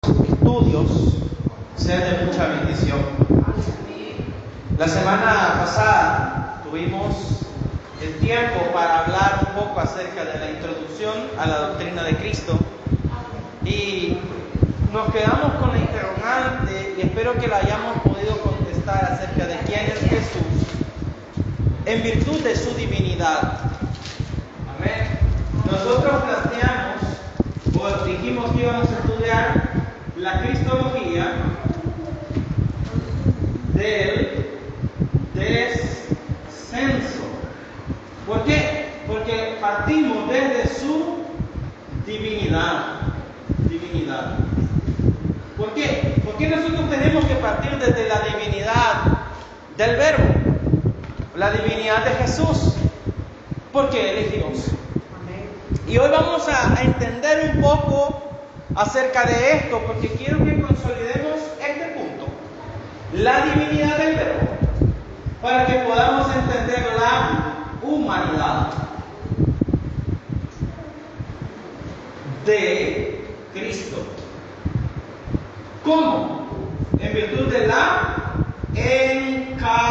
estudios sean de mucha bendición. La semana pasada tuvimos el tiempo para hablar un poco acerca de la introducción a la doctrina de Cristo y nos quedamos con la interrogante y espero que la hayamos podido contestar acerca de quién es Jesús en virtud de su divinidad. Amén. Nosotros planteamos o dijimos que íbamos a estudiar la cristología del descenso. ¿Por qué? Porque partimos desde su divinidad. ¿Por qué? ¿Por qué nosotros tenemos que partir desde la divinidad del Verbo? La divinidad de Jesús. Porque Él es Dios. Y hoy vamos a entender un poco acerca de esto, porque quiero que consolidemos este punto. La divinidad del Verbo, para que podamos entender la humanidad de Cristo. ¿Cómo? En virtud de la encarnación.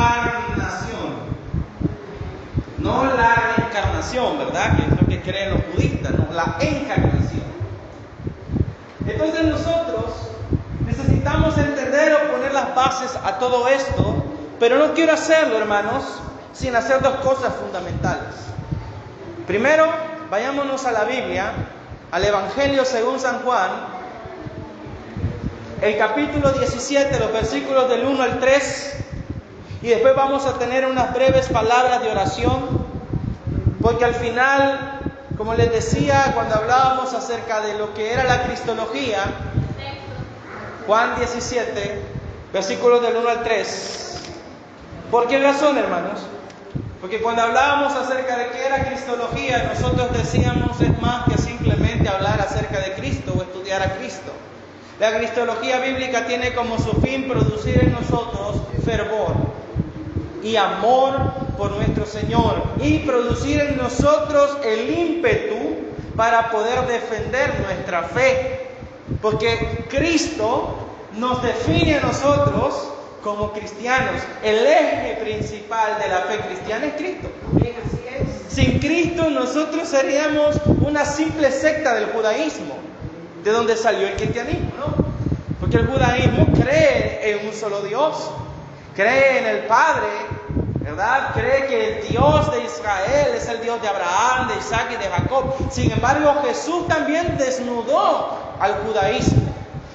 No la reencarnación, ¿verdad? Que es lo que creen los budistas, no, la encarnación. Entonces nosotros necesitamos entender o poner las bases a todo esto, pero no quiero hacerlo, hermanos, sin hacer dos cosas fundamentales. Primero, vayámonos a la Biblia, al Evangelio según San Juan, el capítulo 17, los versículos del 1 al 3, y después vamos a tener unas breves palabras de oración, porque al final, como les decía cuando hablábamos acerca de lo que era la cristología, Juan 17, versículos del 1 al 3. ¿Por qué razón, hermanos? Porque cuando hablábamos acerca de qué era cristología, nosotros decíamos es más que simplemente hablar acerca de Cristo o estudiar a Cristo. La cristología bíblica tiene como su fin producir en nosotros fervor y amor por nuestro Señor y producir en nosotros el ímpetu para poder defender nuestra fe, porque Cristo nos define a nosotros como cristianos. El eje principal de la fe cristiana es Cristo. Sin Cristo nosotros seríamos una simple secta del judaísmo, de donde salió el cristianismo, ¿no? Porque el judaísmo cree en un solo Dios, cree en el Padre, ¿verdad? Cree que el Dios de Israel es el Dios de Abraham, de Isaac y de Jacob. Sin embargo, Jesús también desnudó al judaísmo,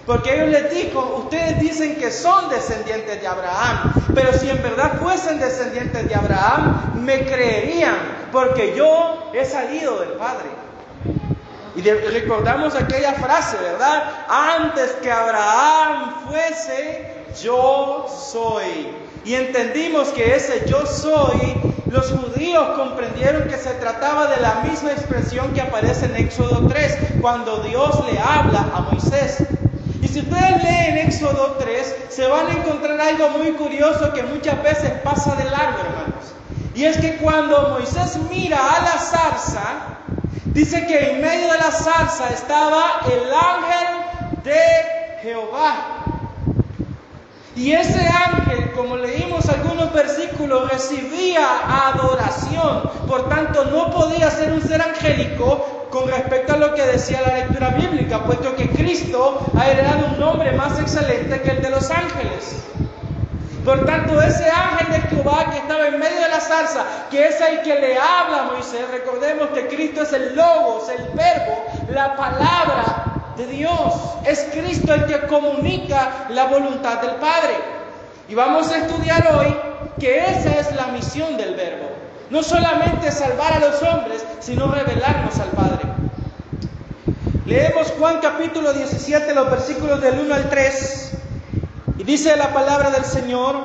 porque ellos les dijo, ustedes dicen que son descendientes de Abraham, pero si en verdad fuesen descendientes de Abraham, me creerían, porque yo he salido del Padre. Y recordamos aquella frase, ¿verdad? Antes que Abraham fuese, yo soy. Y entendimos que ese yo soy, los judíos comprendieron que se trataba de la misma expresión que aparece en Éxodo 3, cuando Dios le habla a Moisés. Y si ustedes leen Éxodo 3, se van a encontrar algo muy curioso que muchas veces pasa de largo, hermanos. Y es que cuando Moisés mira a la zarza, dice que en medio de la zarza estaba el ángel de Jehová. Y ese ángel, como leímos algunos versículos, recibía adoración. Por tanto, no podía ser un ser angélico con respecto a lo que decía la lectura bíblica, puesto que Cristo ha heredado un nombre más excelente que el de los ángeles. Por tanto, ese ángel de Jehová que estaba en medio de la zarza, que es el que le habla a Moisés, recordemos que Cristo es el Logos, el Verbo, la palabra de Dios. Es Cristo el que comunica la voluntad del Padre. Y vamos a estudiar hoy que esa es la misión del Verbo. No solamente salvar a los hombres, sino revelarnos al Padre. Leemos Juan capítulo 17, los versículos del 1 al 3. Y dice la palabra del Señor,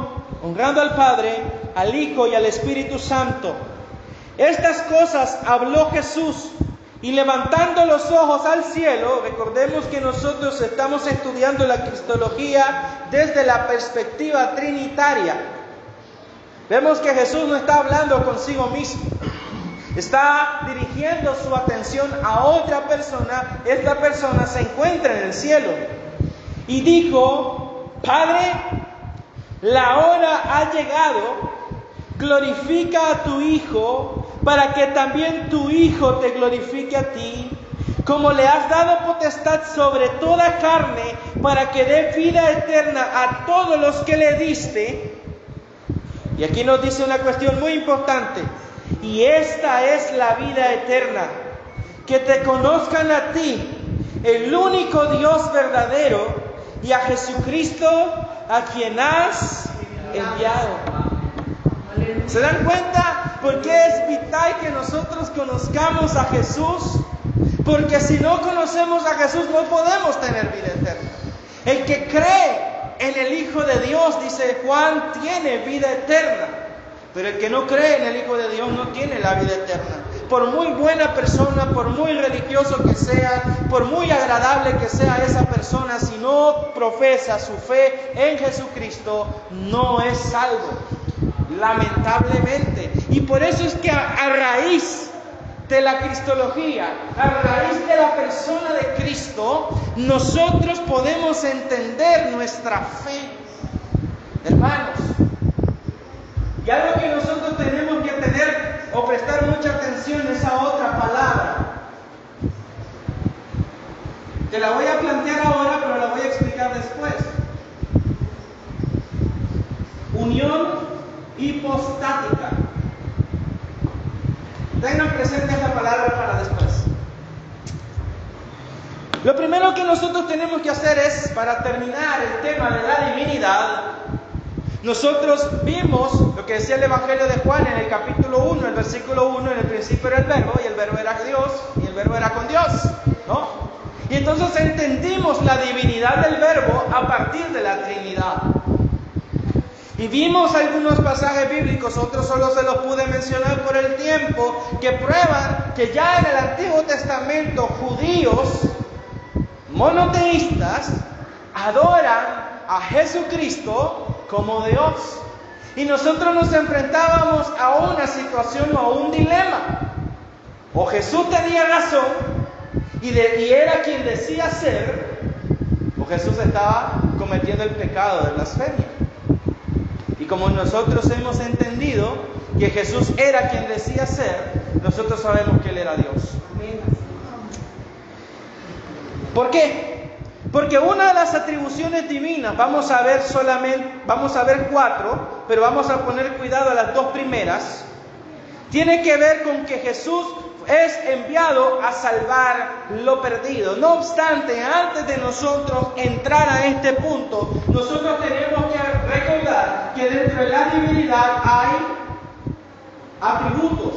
honrando al Padre, al Hijo y al Espíritu Santo. Estas cosas habló Jesús, y levantando los ojos al cielo, recordemos que nosotros estamos estudiando la cristología desde la perspectiva trinitaria. Vemos que Jesús no está hablando consigo mismo, está dirigiendo su atención a otra persona. Esta persona se encuentra en el cielo. y dijo: Padre, la hora ha llegado, glorifica a tu Hijo, para que también tu Hijo te glorifique a ti, como le has dado potestad sobre toda carne, para que dé vida eterna a todos los que le diste. Y aquí nos dice una cuestión muy importante: y esta es la vida eterna, que te conozcan a ti, el único Dios verdadero, y a Jesucristo, a quien has enviado. ¿Se dan cuenta por qué es vital que nosotros conozcamos a Jesús? Porque si no conocemos a Jesús no podemos tener vida eterna. El que cree en el Hijo de Dios, dice Juan, tiene vida eterna. Pero el que no cree en el Hijo de Dios no tiene la vida eterna. Por muy buena persona, por muy religioso que sea, por muy agradable que sea esa persona, si no profesa su fe en Jesucristo, no es salvo. Lamentablemente. Y por eso es que a raíz de la cristología, a raíz de la persona de Cristo, nosotros podemos entender nuestra fe. Hermanos, y algo que nosotros tenemos que tener o prestar mucha atención es a otra palabra, que la voy a plantear ahora, pero la voy a explicar después. Unión hipostática. Tengan presente esta palabra para después. Lo primero que nosotros tenemos que hacer es, para terminar el tema de la divinidad, nosotros vimos lo que decía el Evangelio de Juan en el capítulo 1, el versículo 1, en el principio era el verbo, y el verbo era Dios, y el verbo era con Dios, ¿no? Y entonces entendimos la divinidad del verbo a partir de la Trinidad. Y vimos algunos pasajes bíblicos, otros solo se los pude mencionar por el tiempo, que prueban que ya en el Antiguo Testamento judíos monoteístas adoran a Jesucristo como Dios. Y nosotros nos enfrentábamos a una situación o a un dilema. O Jesús tenía razón y era quien decía ser, o Jesús estaba cometiendo el pecado de blasfemia. Y como nosotros hemos entendido que Jesús era quien decía ser, nosotros sabemos que Él era Dios. ¿Por qué? Porque una de las atribuciones divinas, vamos a ver 4, pero vamos a poner cuidado a las 2 primeras, tiene que ver con que Jesús es enviado a salvar lo perdido. No obstante, antes de nosotros entrar a este punto, nosotros tenemos que recordar que dentro de la divinidad hay atributos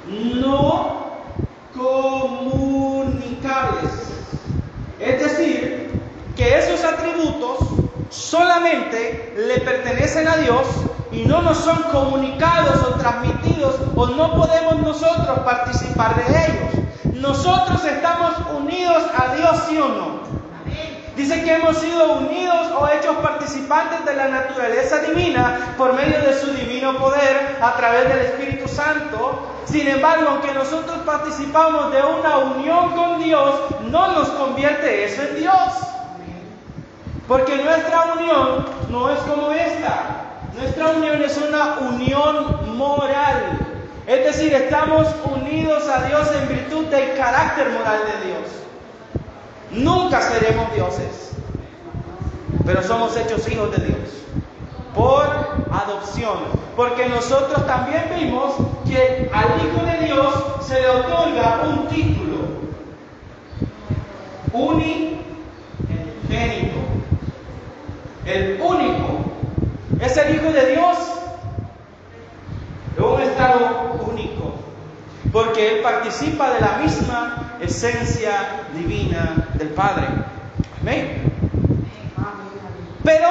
no comunicables. Es decir, que esos atributos solamente le pertenecen a Dios y no nos son comunicados o transmitidos, o no podemos nosotros participar de ellos. Nosotros estamos unidos a Dios, ¿sí o no? Dice que hemos sido unidos o hechos participantes de la naturaleza divina por medio de su divino poder a través del Espíritu Santo. Sin embargo, aunque nosotros participamos de una unión con Dios, no nos convierte eso en Dios. Porque nuestra unión no es como esta. Nuestra unión es una unión moral. Es decir, estamos unidos a Dios en virtud del carácter moral de Dios. Nunca seremos dioses, pero somos hechos hijos de Dios por adopción. Porque nosotros también vimos que al Hijo de Dios se le otorga un título: unigénito. El único es el Hijo de Dios en un estado único, porque Él participa de la misma esencia divina del Padre. Amén. Pero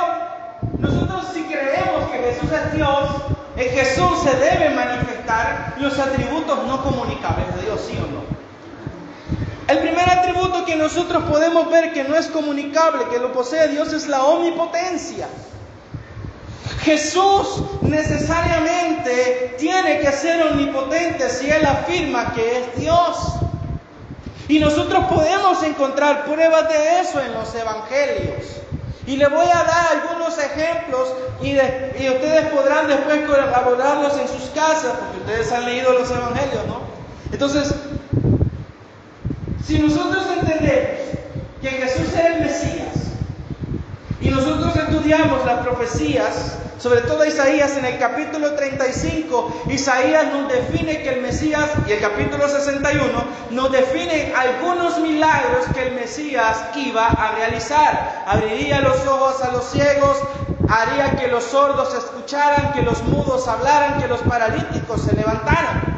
nosotros, si creemos que Jesús es Dios, en Jesús se deben manifestar los atributos no comunicables de Dios, ¿sí o no? El primer atributo que nosotros podemos ver que no es comunicable, que lo posee Dios, es la omnipotencia. Jesús necesariamente tiene que ser omnipotente si Él afirma que es Dios. Y nosotros podemos encontrar pruebas de eso en los evangelios. Y le voy a dar algunos ejemplos y ustedes podrán después colaborarlos en sus casas, porque ustedes han leído los evangelios, ¿no? Entonces, si nosotros entendemos que Jesús era el Mesías, y nosotros estudiamos las profecías, sobre todo Isaías en el capítulo 35, Isaías nos define que el Mesías, y el capítulo 61, nos define algunos milagros que el Mesías iba a realizar. Abriría los ojos a los ciegos, haría que los sordos escucharan, que los mudos hablaran, que los paralíticos se levantaran.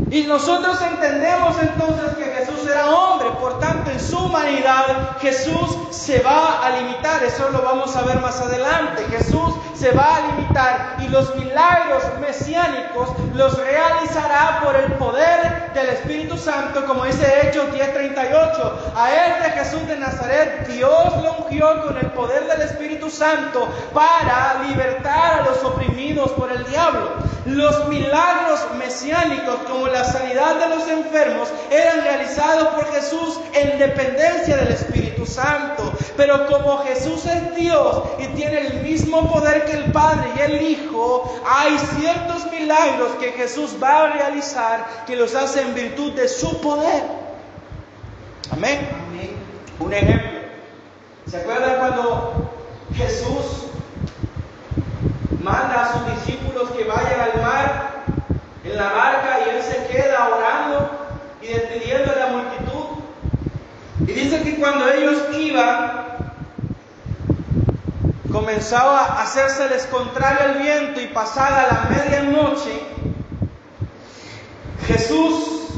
Y nosotros entendemos entonces que Jesús era hombre, por tanto en su humanidad Jesús se va a limitar, eso lo vamos a ver más adelante. Jesús se va a limitar y los milagros mesiánicos los realizará por el poder del Espíritu Santo, como dice Hechos 10:38. A este Jesús de Nazaret Dios lo ungió con el poder del Espíritu Santo para libertar a los oprimidos por el diablo. Los milagros mesiánicos, como la sanidad de los enfermos, eran realizados por Jesús en dependencia del Espíritu Santo. Pero como Jesús es Dios y tiene el mismo poder que el Padre y el Hijo, hay ciertos milagros que Jesús va a realizar que los hace en virtud de su poder. Amén. Un ejemplo. ¿Se acuerdan cuando Jesús manda a sus discípulos que vayan al mar en la barca y Él se queda orando y despidiendo a la multitud? Y dice que cuando ellos iban, comenzaba a hacérseles contrario el viento y pasada la medianoche, Jesús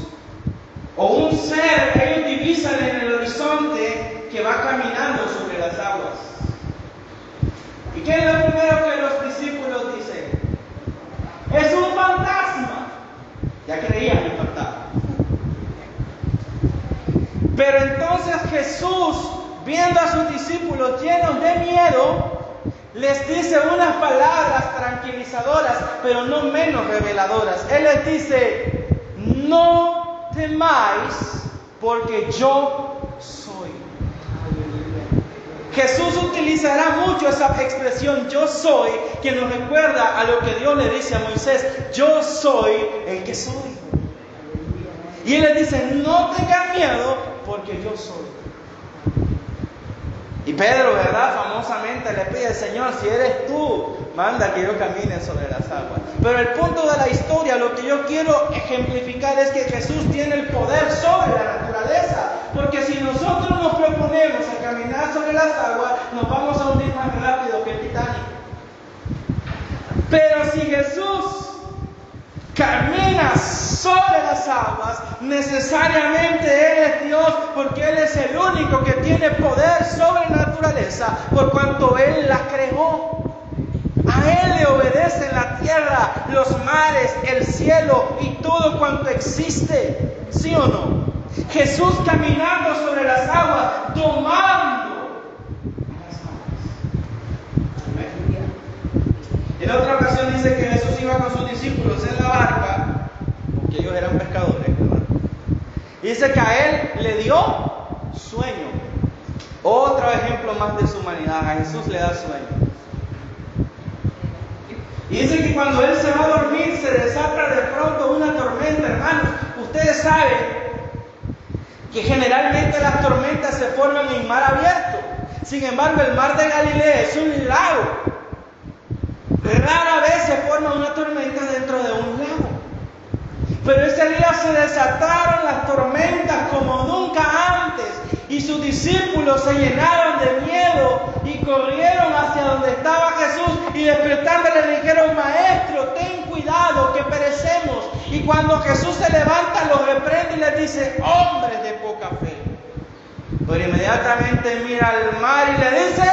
o un ser que ellos divisan en el horizonte que va caminando sobre las aguas. ¿Y qué es lo primero que los discípulos dicen? ¡Es un fantasma! Ya creían en el fantasma. Pero entonces Jesús, viendo a sus discípulos llenos de miedo, les dice unas palabras tranquilizadoras, pero no menos reveladoras. Él les dice: no temáis, porque yo soy. Jesús utilizará mucho esa expresión yo soy, que nos recuerda a lo que Dios le dice a Moisés: yo soy el que soy. Y Él le dice: no tengan miedo, porque yo soy. Y Pedro, ¿verdad? Famosamente le pide: Señor, si eres tú, manda que yo camine sobre las aguas. Pero el punto de la historia, lo que yo quiero ejemplificar es que Jesús tiene el poder sobre la naturaleza. Porque si nosotros nos proponemos a caminar sobre las aguas, nos vamos a hundir más rápido que el Titanic. Pero si Jesús camina sobre las aguas, necesariamente Él es Dios, porque Él es el único que tiene poder sobre la naturaleza, por cuanto Él la creó. A Él le obedecen la tierra, los mares, el cielo y todo cuanto existe. ¿Sí o no? Jesús caminando sobre las aguas, domando las aguas. En otra ocasión dice que Jesús iba con sus discípulos en la barca, porque ellos eran pescadores, ¿verdad? Y dice que a Él le dio sueño. Otro ejemplo más de su humanidad. A Jesús le da sueño. Y dice que cuando Él se va a dormir, se desata de pronto una tormenta, hermanos. Ustedes saben que generalmente las tormentas se forman en mar abierto. Sin embargo, el mar de Galilea es un lago. Rara vez se forma una tormenta dentro de un lago. Pero ese día se desataron las tormentas como nunca antes. Y sus discípulos se llenaron de miedo y corrieron hacia donde estaba Jesús. Y despertándole le dijeron: Maestro, ten cuidado que perecemos. Y cuando Jesús se levanta, los reprende y les dice: hombres de poca fe. Pero inmediatamente mira al mar y le dice: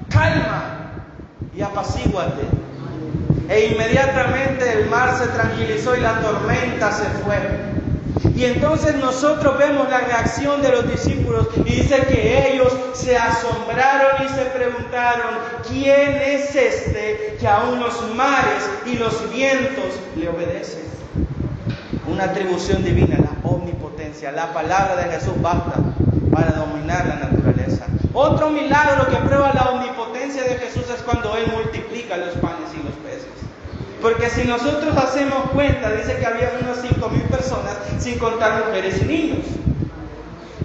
calma y apacíguate. E inmediatamente el mar se tranquilizó y la tormenta se fue. Y entonces nosotros vemos la reacción de los discípulos y dice que ellos se asombraron y se preguntaron: ¿quién es este que aún los mares y los vientos le obedecen? Una atribución divina, la omnipotencia. omnipotencia. La palabra de Jesús basta para dominar la naturaleza. Otro milagro que prueba la omnipotencia de Jesús es cuando Él multiplica los panes y los peces. Porque si nosotros hacemos cuenta, dice que había unas 5,000 personas, sin contar mujeres y niños.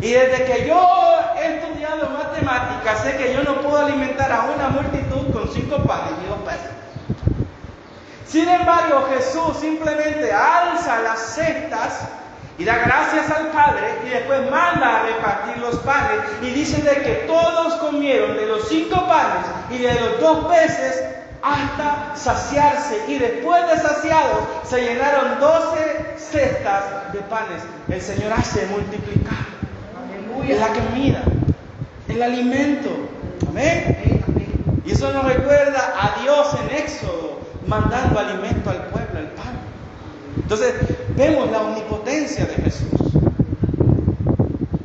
Y desde que yo he estudiado matemáticas, sé que yo no puedo alimentar a una multitud con 5 panes y 2 peces. Sin embargo, Jesús simplemente alza las cestas y da gracias al Padre y después manda a repartir los panes. Y dice de que todos comieron de los 5 panes y de los 2 peces hasta saciarse. Y después de saciados se llenaron 12 cestas de panes. El Señor hace multiplicar. Es la comida, el alimento. Amén. Y eso nos recuerda a Dios en Éxodo, mandando alimento al pueblo, el pan. Entonces, vemos la omnipotencia de Jesús.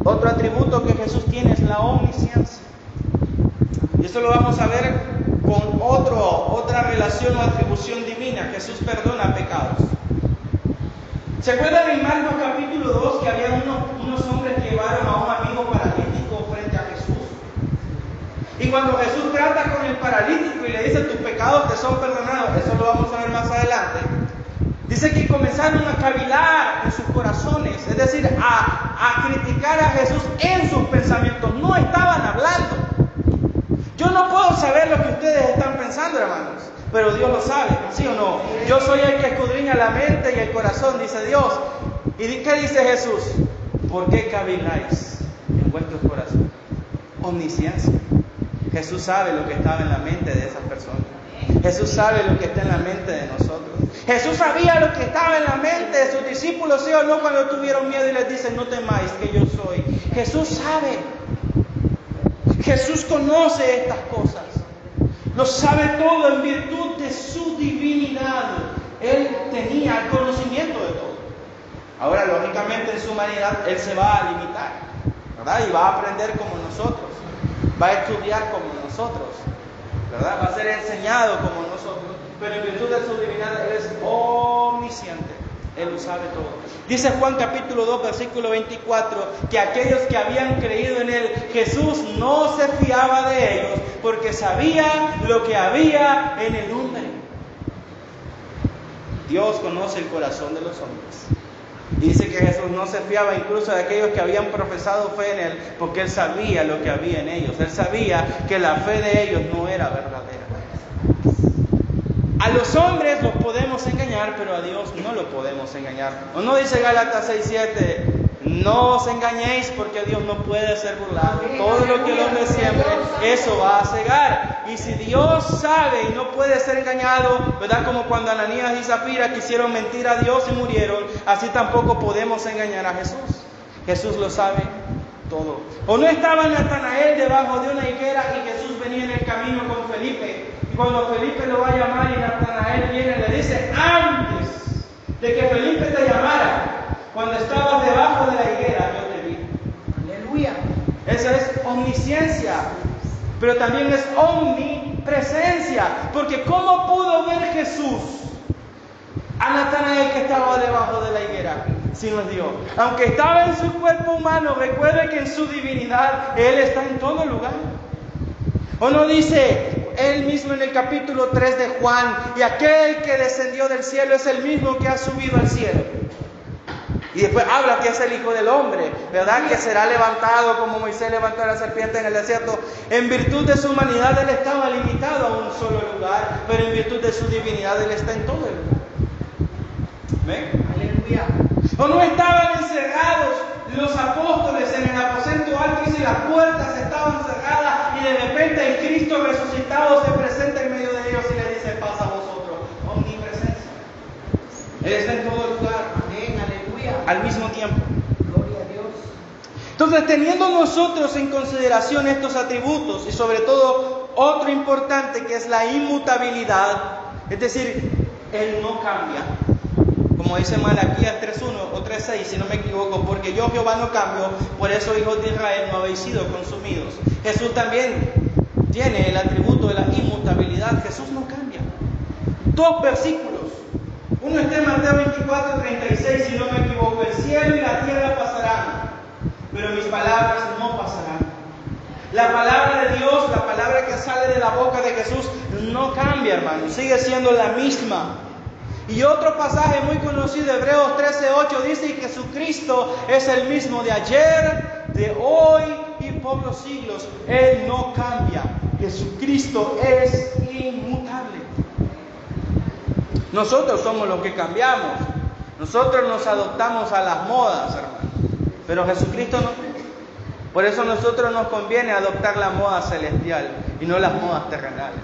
Otro atributo que Jesús tiene es la omnisciencia. Y esto lo vamos a ver con otra relación o atribución divina. Jesús perdona pecados. ¿Se acuerdan en Marcos capítulo 2 que había unos hombres que llevaron a un amigo paralítico frente a Jesús? Y cuando Jesús trata con el paralítico y le dice: tus pecados te son perdonados, eso lo vamos a ver más adelante, dice que comenzaron a cavilar en sus corazones, es decir, a criticar a Jesús en sus pensamientos. No estaban hablando. Yo no puedo saber lo que ustedes están pensando, hermanos, pero Dios lo sabe, ¿sí o no? Yo soy el que escudriña la mente y el corazón, dice Dios. ¿Y qué dice Jesús? ¿Por qué caviláis en vuestros corazones? Omnisciencia. Jesús sabe lo que estaba en la mente de esas personas. Jesús sabe lo que está en la mente de nosotros. Jesús sabía lo que estaba en la mente de sus discípulos, ¿sí o no? Cuando tuvieron miedo y les dice: no temáis, que yo soy. Jesús sabe. Jesús conoce estas cosas. Lo sabe todo en virtud de su divinidad. Él tenía el conocimiento de todo. Ahora, lógicamente, en su humanidad, Él se va a limitar, ¿verdad? Y va a aprender como nosotros. Va a estudiar como nosotros, ¿verdad? Va a ser enseñado como nosotros. Pero en virtud de su divinidad, Él es omnisciente. Él lo sabe todo. Dice Juan capítulo 2, versículo 24, que aquellos que habían creído en Él, Jesús no se fiaba de ellos, porque sabía lo que había en el hombre. Dios conoce el corazón de los hombres. Dice que Jesús no se fiaba incluso de aquellos que habían profesado fe en Él, porque Él sabía lo que había en ellos. Él sabía que la fe de ellos no era verdadera. A los hombres los podemos engañar, pero a Dios no lo podemos engañar. ¿O no dice Gálatas 6:7? No os engañéis, porque Dios no puede ser burlado. Todo lo que el hombre siembre, eso va a cegar. Y si Dios sabe y no puede ser engañado, ¿verdad? Como cuando Ananías y Zafira quisieron mentir a Dios y murieron, así tampoco podemos engañar a Jesús. Jesús lo sabe todo. ¿O no estaba Natanael debajo de una higuera y Jesús venía en el camino con Felipe? Y cuando Felipe lo va a llamar y Natanael viene, le dice: antes de que Felipe te llamara, cuando estabas debajo de la higuera, yo te vi. Aleluya. Esa es omnisciencia, pero también es omnipresencia. Porque ¿cómo pudo ver Jesús a Natanael que estaba debajo de la higuera? Si nos dio. Aunque estaba en su cuerpo humano, recuerde que en su divinidad Él está en todo lugar. ¿O no dice Él mismo en el capítulo 3 de Juan: y aquel que descendió del cielo es el mismo que ha subido al cielo? Y después habla que es el Hijo del Hombre, ¿verdad? Que será levantado como Moisés levantó a la serpiente en el desierto. En virtud de su humanidad Él estaba limitado a un solo lugar, pero en virtud de su divinidad Él está en todo el lugar. ¿Ven? Aleluya. ¿O no estaban encerrados los apóstoles en el aposento alto? Y las puertas estaban cerradas y de repente el Cristo resucitado se presenta en medio de ellos y le dice: paz a vosotros. Omnipresencia. Él está en todo lugar. Amén, aleluya. Al mismo tiempo. Gloria a Dios. Entonces, teniendo nosotros en consideración estos atributos y sobre todo otro importante que es la inmutabilidad, es decir, Él no cambia. Como dice Malaquías 3:1 o 3:6, si no me equivoco: porque yo Jehová no cambio, por eso hijos de Israel no habéis sido consumidos. Jesús también tiene el atributo de la inmutabilidad. Jesús no cambia. 2 versículos. Uno está en Mateo 24:36, si no me equivoco. El cielo y la tierra pasarán, pero mis palabras no pasarán. La palabra de Dios, la palabra que sale de la boca de Jesús, no cambia, hermano. Sigue siendo la misma. Y otro pasaje muy conocido, Hebreos 13:8, dice que Jesucristo es el mismo de ayer, de hoy y por los siglos. Él no cambia. Jesucristo es inmutable. Nosotros somos los que cambiamos. Nosotros nos adoptamos a las modas, hermano. Pero Jesucristo no. Por eso a nosotros nos conviene adoptar la moda celestial y no las modas terrenales.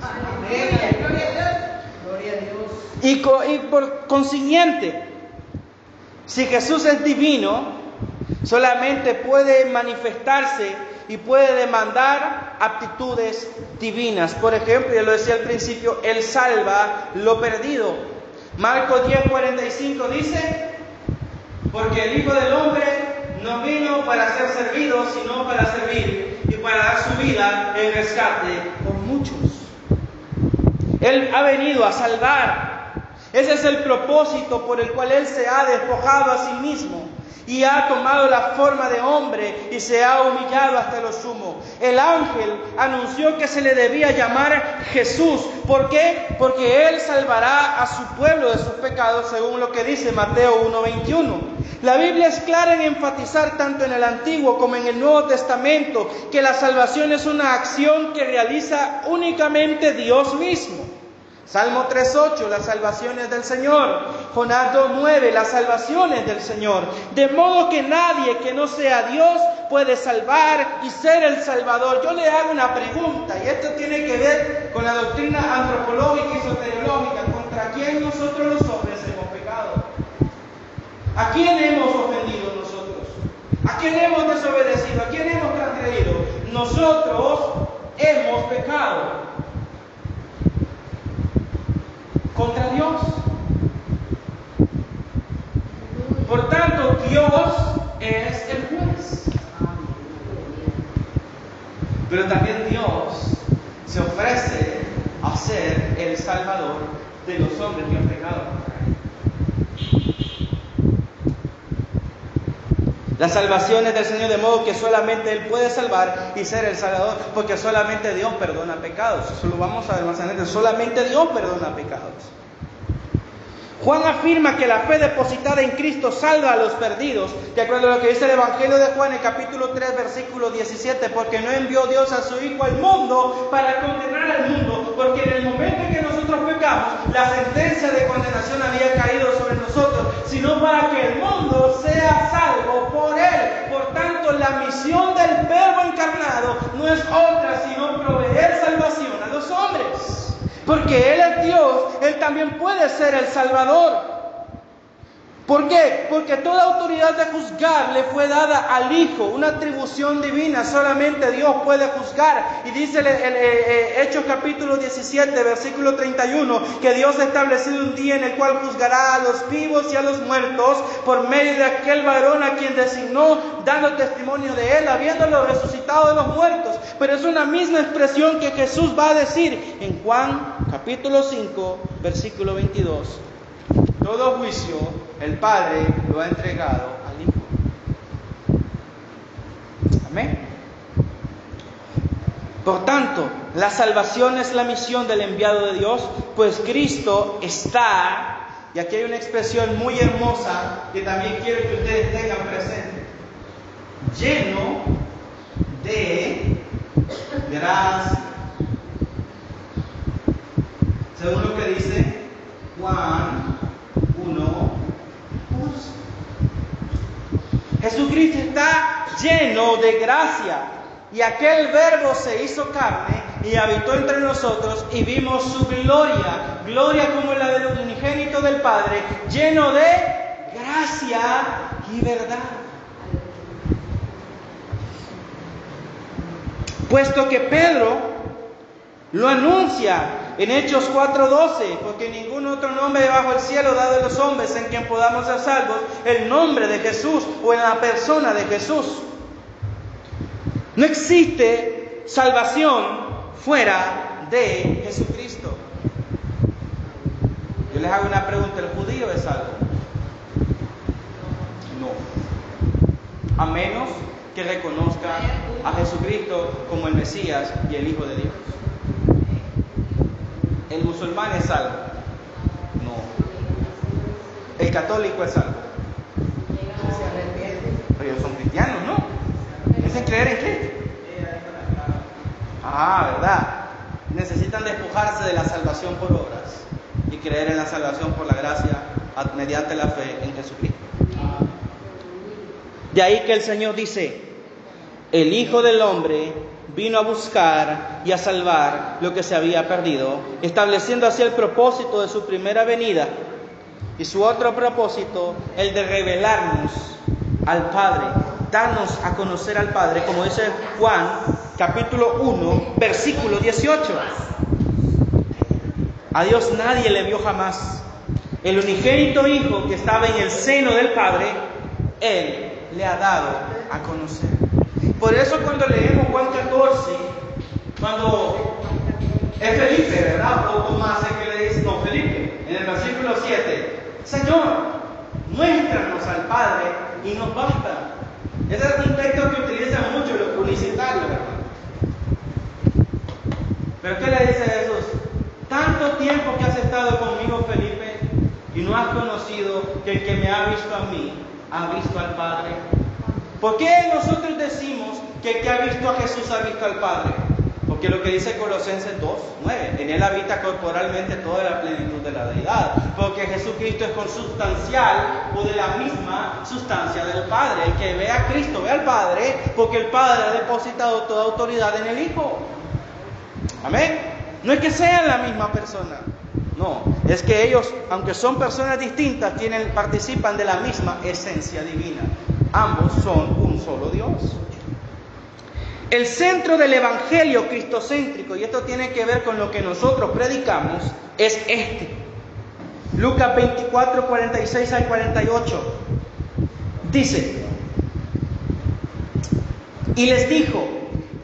Gloria a Dios. Y por consiguiente, si Jesús es divino, solamente puede manifestarse y puede demandar aptitudes divinas. Por ejemplo, ya lo decía al principio, Él salva lo perdido. Marcos 10:45 dice, porque el Hijo del Hombre no vino para ser servido, sino para servir y para dar su vida en rescate por muchos. Él ha venido a salvar. Ese es el propósito por el cual Él se ha despojado a sí mismo y ha tomado la forma de hombre y se ha humillado hasta lo sumo. El ángel anunció que se le debía llamar Jesús. ¿Por qué? Porque Él salvará a su pueblo de sus pecados, según lo que dice Mateo 1:21. La Biblia es clara en enfatizar tanto en el Antiguo como en el Nuevo Testamento que la salvación es una acción que realiza únicamente Dios mismo. Salmo 3:8, las salvaciones del Señor. Jonás 2:9, las salvaciones del Señor. De modo que nadie que no sea Dios puede salvar y ser el Salvador. Yo le hago una pregunta, y esto tiene que ver con la doctrina antropológica y soteriológica. ¿Contra quién nosotros los hombres hemos pecado? ¿A quién hemos ofendido nosotros? ¿A quién hemos desobedecido? ¿A quién hemos transgredido? Nosotros hemos pecado contra Dios. Por tanto, Dios es el juez. Pero también Dios se ofrece a ser el Salvador de los hombres que han pecado contra Él. Las salvaciones del Señor, de modo que solamente Él puede salvar y ser el Salvador, porque solamente Dios perdona pecados. Eso lo vamos a ver más adelante. Solamente Dios perdona pecados. Juan afirma que la fe depositada en Cristo salva a los perdidos, de acuerdo a lo que dice el Evangelio de Juan, en capítulo 3, versículo 17, porque no envió Dios a su Hijo al mundo para condenar al mundo, porque en el momento en que nosotros pecamos, la sentencia de condenación había caído sobre nosotros, sino para que el mundo sea salvo por Él. Por tanto, la misión del Verbo encarnado no es otra, sino proveer salvación a los hombres. Porque Él es Dios, Él también puede ser el Salvador. ¿Por qué? Porque toda autoridad de juzgar le fue dada al Hijo, una atribución divina, solamente Dios puede juzgar. Y dice Hechos capítulo 17, versículo 31, que Dios ha establecido un día en el cual juzgará a los vivos y a los muertos por medio de aquel varón a quien designó, dando testimonio de Él, habiéndolo resucitado de los muertos. Pero es una misma expresión que Jesús va a decir en Juan capítulo 5, versículo 22. Todo juicio el Padre lo ha entregado al Hijo. Amén. Por tanto, la salvación es la misión del enviado de Dios, pues Cristo está, y aquí hay una expresión muy hermosa que también quiero que ustedes tengan presente, lleno de gracia. Según lo que dice Juan 1:11. Jesucristo está lleno de gracia, y aquel Verbo se hizo carne y habitó entre nosotros, y vimos su gloria, gloria como la del unigénito del Padre, lleno de gracia y verdad. Puesto que Pedro lo anuncia en Hechos 4:12, porque ningún otro nombre debajo del cielo dado a los hombres en quien podamos ser salvos, el nombre de Jesús o en la persona de Jesús. No existe salvación fuera de Jesucristo. Yo les hago una pregunta, ¿el judío es salvo? No. A menos que reconozca a Jesucristo como el Mesías y el Hijo de Dios. ¿El musulmán es salvo? No. ¿El católico es salvo? Pero ellos son cristianos, ¿no? ¿Dicen creer en qué? ¿Verdad? Necesitan despojarse de la salvación por obras y creer en la salvación por la gracia mediante la fe en Jesucristo. De ahí que el Señor dice: el Hijo del Hombre vino a buscar y a salvar lo que se había perdido, estableciendo así el propósito de su primera venida y su otro propósito, el de revelarnos al Padre, darnos a conocer al Padre, como dice Juan capítulo 1, versículo 18. A Dios nadie le vio jamás. El unigénito Hijo que estaba en el seno del Padre, Él le ha dado a conocer. Por eso cuando leemos Juan 14, cuando es Felipe, ¿verdad? O Tomás el que le dice, no, Felipe, en el versículo 7, Señor, muéstranos al Padre y nos basta. Ese es un texto que utilizan mucho los publicitarios, ¿verdad? Pero ¿qué le dice Jesús? Tanto tiempo que has estado conmigo, Felipe, y no has conocido que el que me ha visto a mí, ha visto al Padre. ¿Por qué nosotros decimos que el que ha visto a Jesús ha visto al Padre? Porque lo que dice Colosenses 2:9, en Él habita corporalmente toda la plenitud de la deidad. Porque Jesucristo es consubstancial o de la misma sustancia del Padre. El que ve a Cristo ve al Padre, porque el Padre ha depositado toda autoridad en el Hijo. Amén. No es que sean la misma persona. No, es que ellos, aunque son personas distintas, participan de la misma esencia divina. Ambos son un solo Dios. El centro del evangelio cristocéntrico, y esto tiene que ver con lo que nosotros predicamos, es este. Lucas 24, 46 al 48. Dice: y les dijo: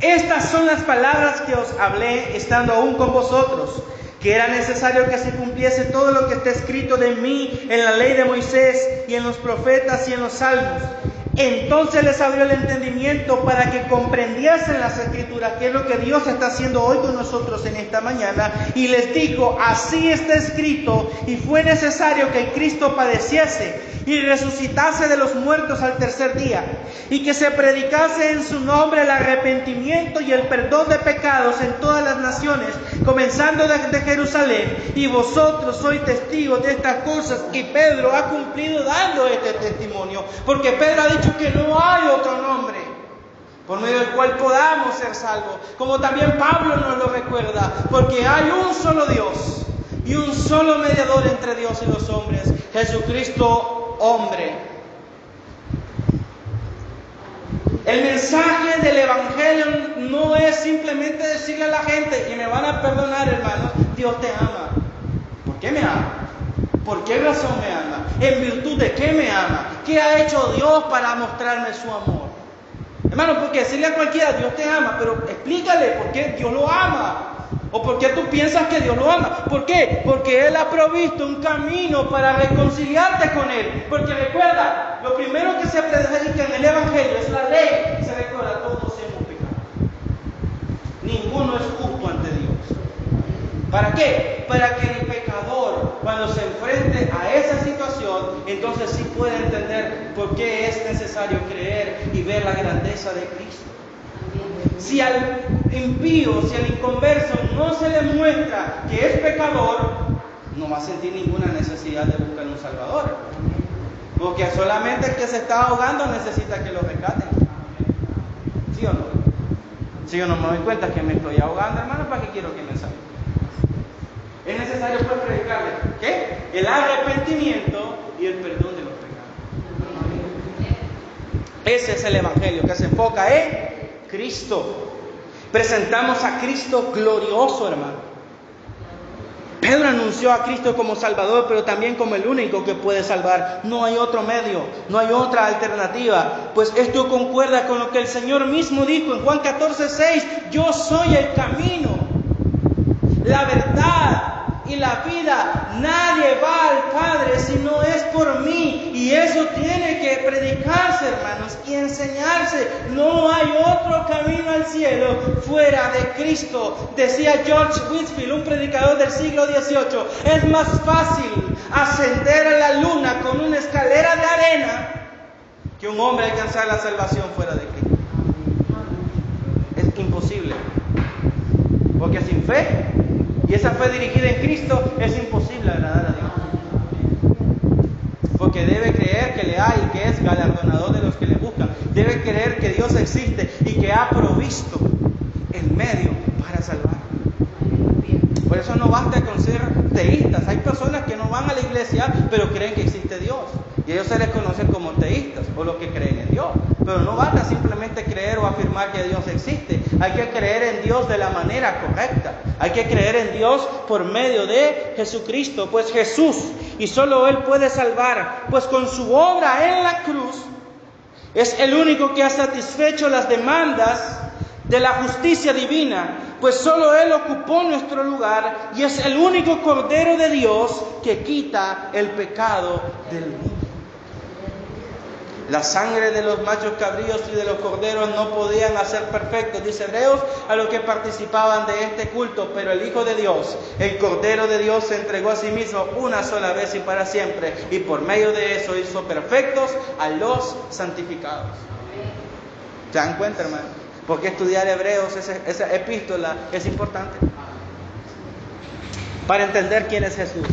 estas son las palabras que os hablé estando aún con vosotros, que era necesario que se cumpliese todo lo que está escrito de mí en la ley de Moisés y en los profetas y en los salmos. Entonces les abrió el entendimiento para que comprendiesen las Escrituras, que es lo que Dios está haciendo hoy con nosotros en esta mañana, y les dijo: así está escrito, y fue necesario que Cristo padeciese y resucitase de los muertos al tercer día, y que se predicase en su nombre el arrepentimiento y el perdón de pecados en todas las naciones, comenzando desde Jerusalén, y vosotros sois testigos de estas cosas. Y Pedro ha cumplido dando este testimonio, porque Pedro ha dicho que no hay otro nombre por medio del cual podamos ser salvos, como también Pablo nos lo recuerda, porque hay un solo Dios y un solo mediador entre Dios y los hombres, Jesucristo hombre. El mensaje del evangelio no es simplemente decirle a la gente, y me van a perdonar, hermanos, Dios te ama. ¿Por qué me ama? ¿Por qué razón me ama? ¿En virtud de qué me ama? ¿Qué ha hecho Dios para mostrarme su amor? Hermano, porque decirle a cualquiera Dios te ama, pero explícale por qué Dios lo ama. ¿O por qué tú piensas que Dios lo ama? ¿Por qué? Porque Él ha provisto un camino para reconciliarte con Él. Porque recuerda, lo primero que se predica en el Evangelio es la ley. Se recuerda, todos hemos pecado. Ninguno es justo ante Dios. ¿Para qué? Para que el pecador, cuando se enfrente a esa situación, entonces sí pueda entender por qué es necesario creer y ver la grandeza de Cristo. Si al impío, si al inconverso no se le muestra que es pecador, no va a sentir ninguna necesidad de buscar un Salvador. Porque solamente el que se está ahogando necesita que lo rescaten. ¿Sí o no? Si yo no me doy cuenta que me estoy ahogando, hermano, ¿para qué quiero que me salve? Es necesario pues predicarle, ¿qué? El arrepentimiento y el perdón de los pecados. Ese es el evangelio que se enfoca en Cristo. Presentamos a Cristo glorioso, hermano. Pedro anunció a Cristo como Salvador, pero también como el único que puede salvar. No hay otro medio, no hay otra alternativa. Pues esto concuerda con lo que el Señor mismo dijo en Juan 14:6. Yo soy el camino, la verdad y la vida. Nadie va al Padre si no es por mí. Y eso tiene que predicarse, hermanos, y enseñarse. No hay otro camino al cielo fuera de Cristo. Decía George Whitefield, un predicador del siglo XVIII, es más fácil ascender a la luna con una escalera de arena que un hombre alcanzar la salvación fuera de Cristo. Es imposible. Porque sin fe, y esa fe dirigida en Cristo, es imposible agradar a Dios. Porque debe creer que le hay y que es galardonador de los que le buscan. Debe creer que Dios existe y que ha provisto el medio para salvar. Por eso no basta con ser teístas. Hay personas que no van a la iglesia, pero creen que existe Dios. Y ellos se les conocen como teístas, o los que creen en Dios. Pero no basta simplemente creer o afirmar que Dios existe. Hay que creer en Dios de la manera correcta. Hay que creer en Dios por medio de Jesucristo. Pues Jesús, y solo Él puede salvar, pues con su obra en la cruz, es el único que ha satisfecho las demandas de la justicia divina, pues solo Él ocupó nuestro lugar y es el único Cordero de Dios que quita el pecado del mundo. La sangre de los machos cabríos y de los corderos no podían hacer perfectos, dice Hebreos, a los que participaban de este culto, pero el Hijo de Dios, el Cordero de Dios, se entregó a sí mismo una sola vez y para siempre, y por medio de eso hizo perfectos a los santificados. ¿Se dan cuenta, hermano? Porque estudiar Hebreos, esa epístola, es importante para entender quién es Jesús.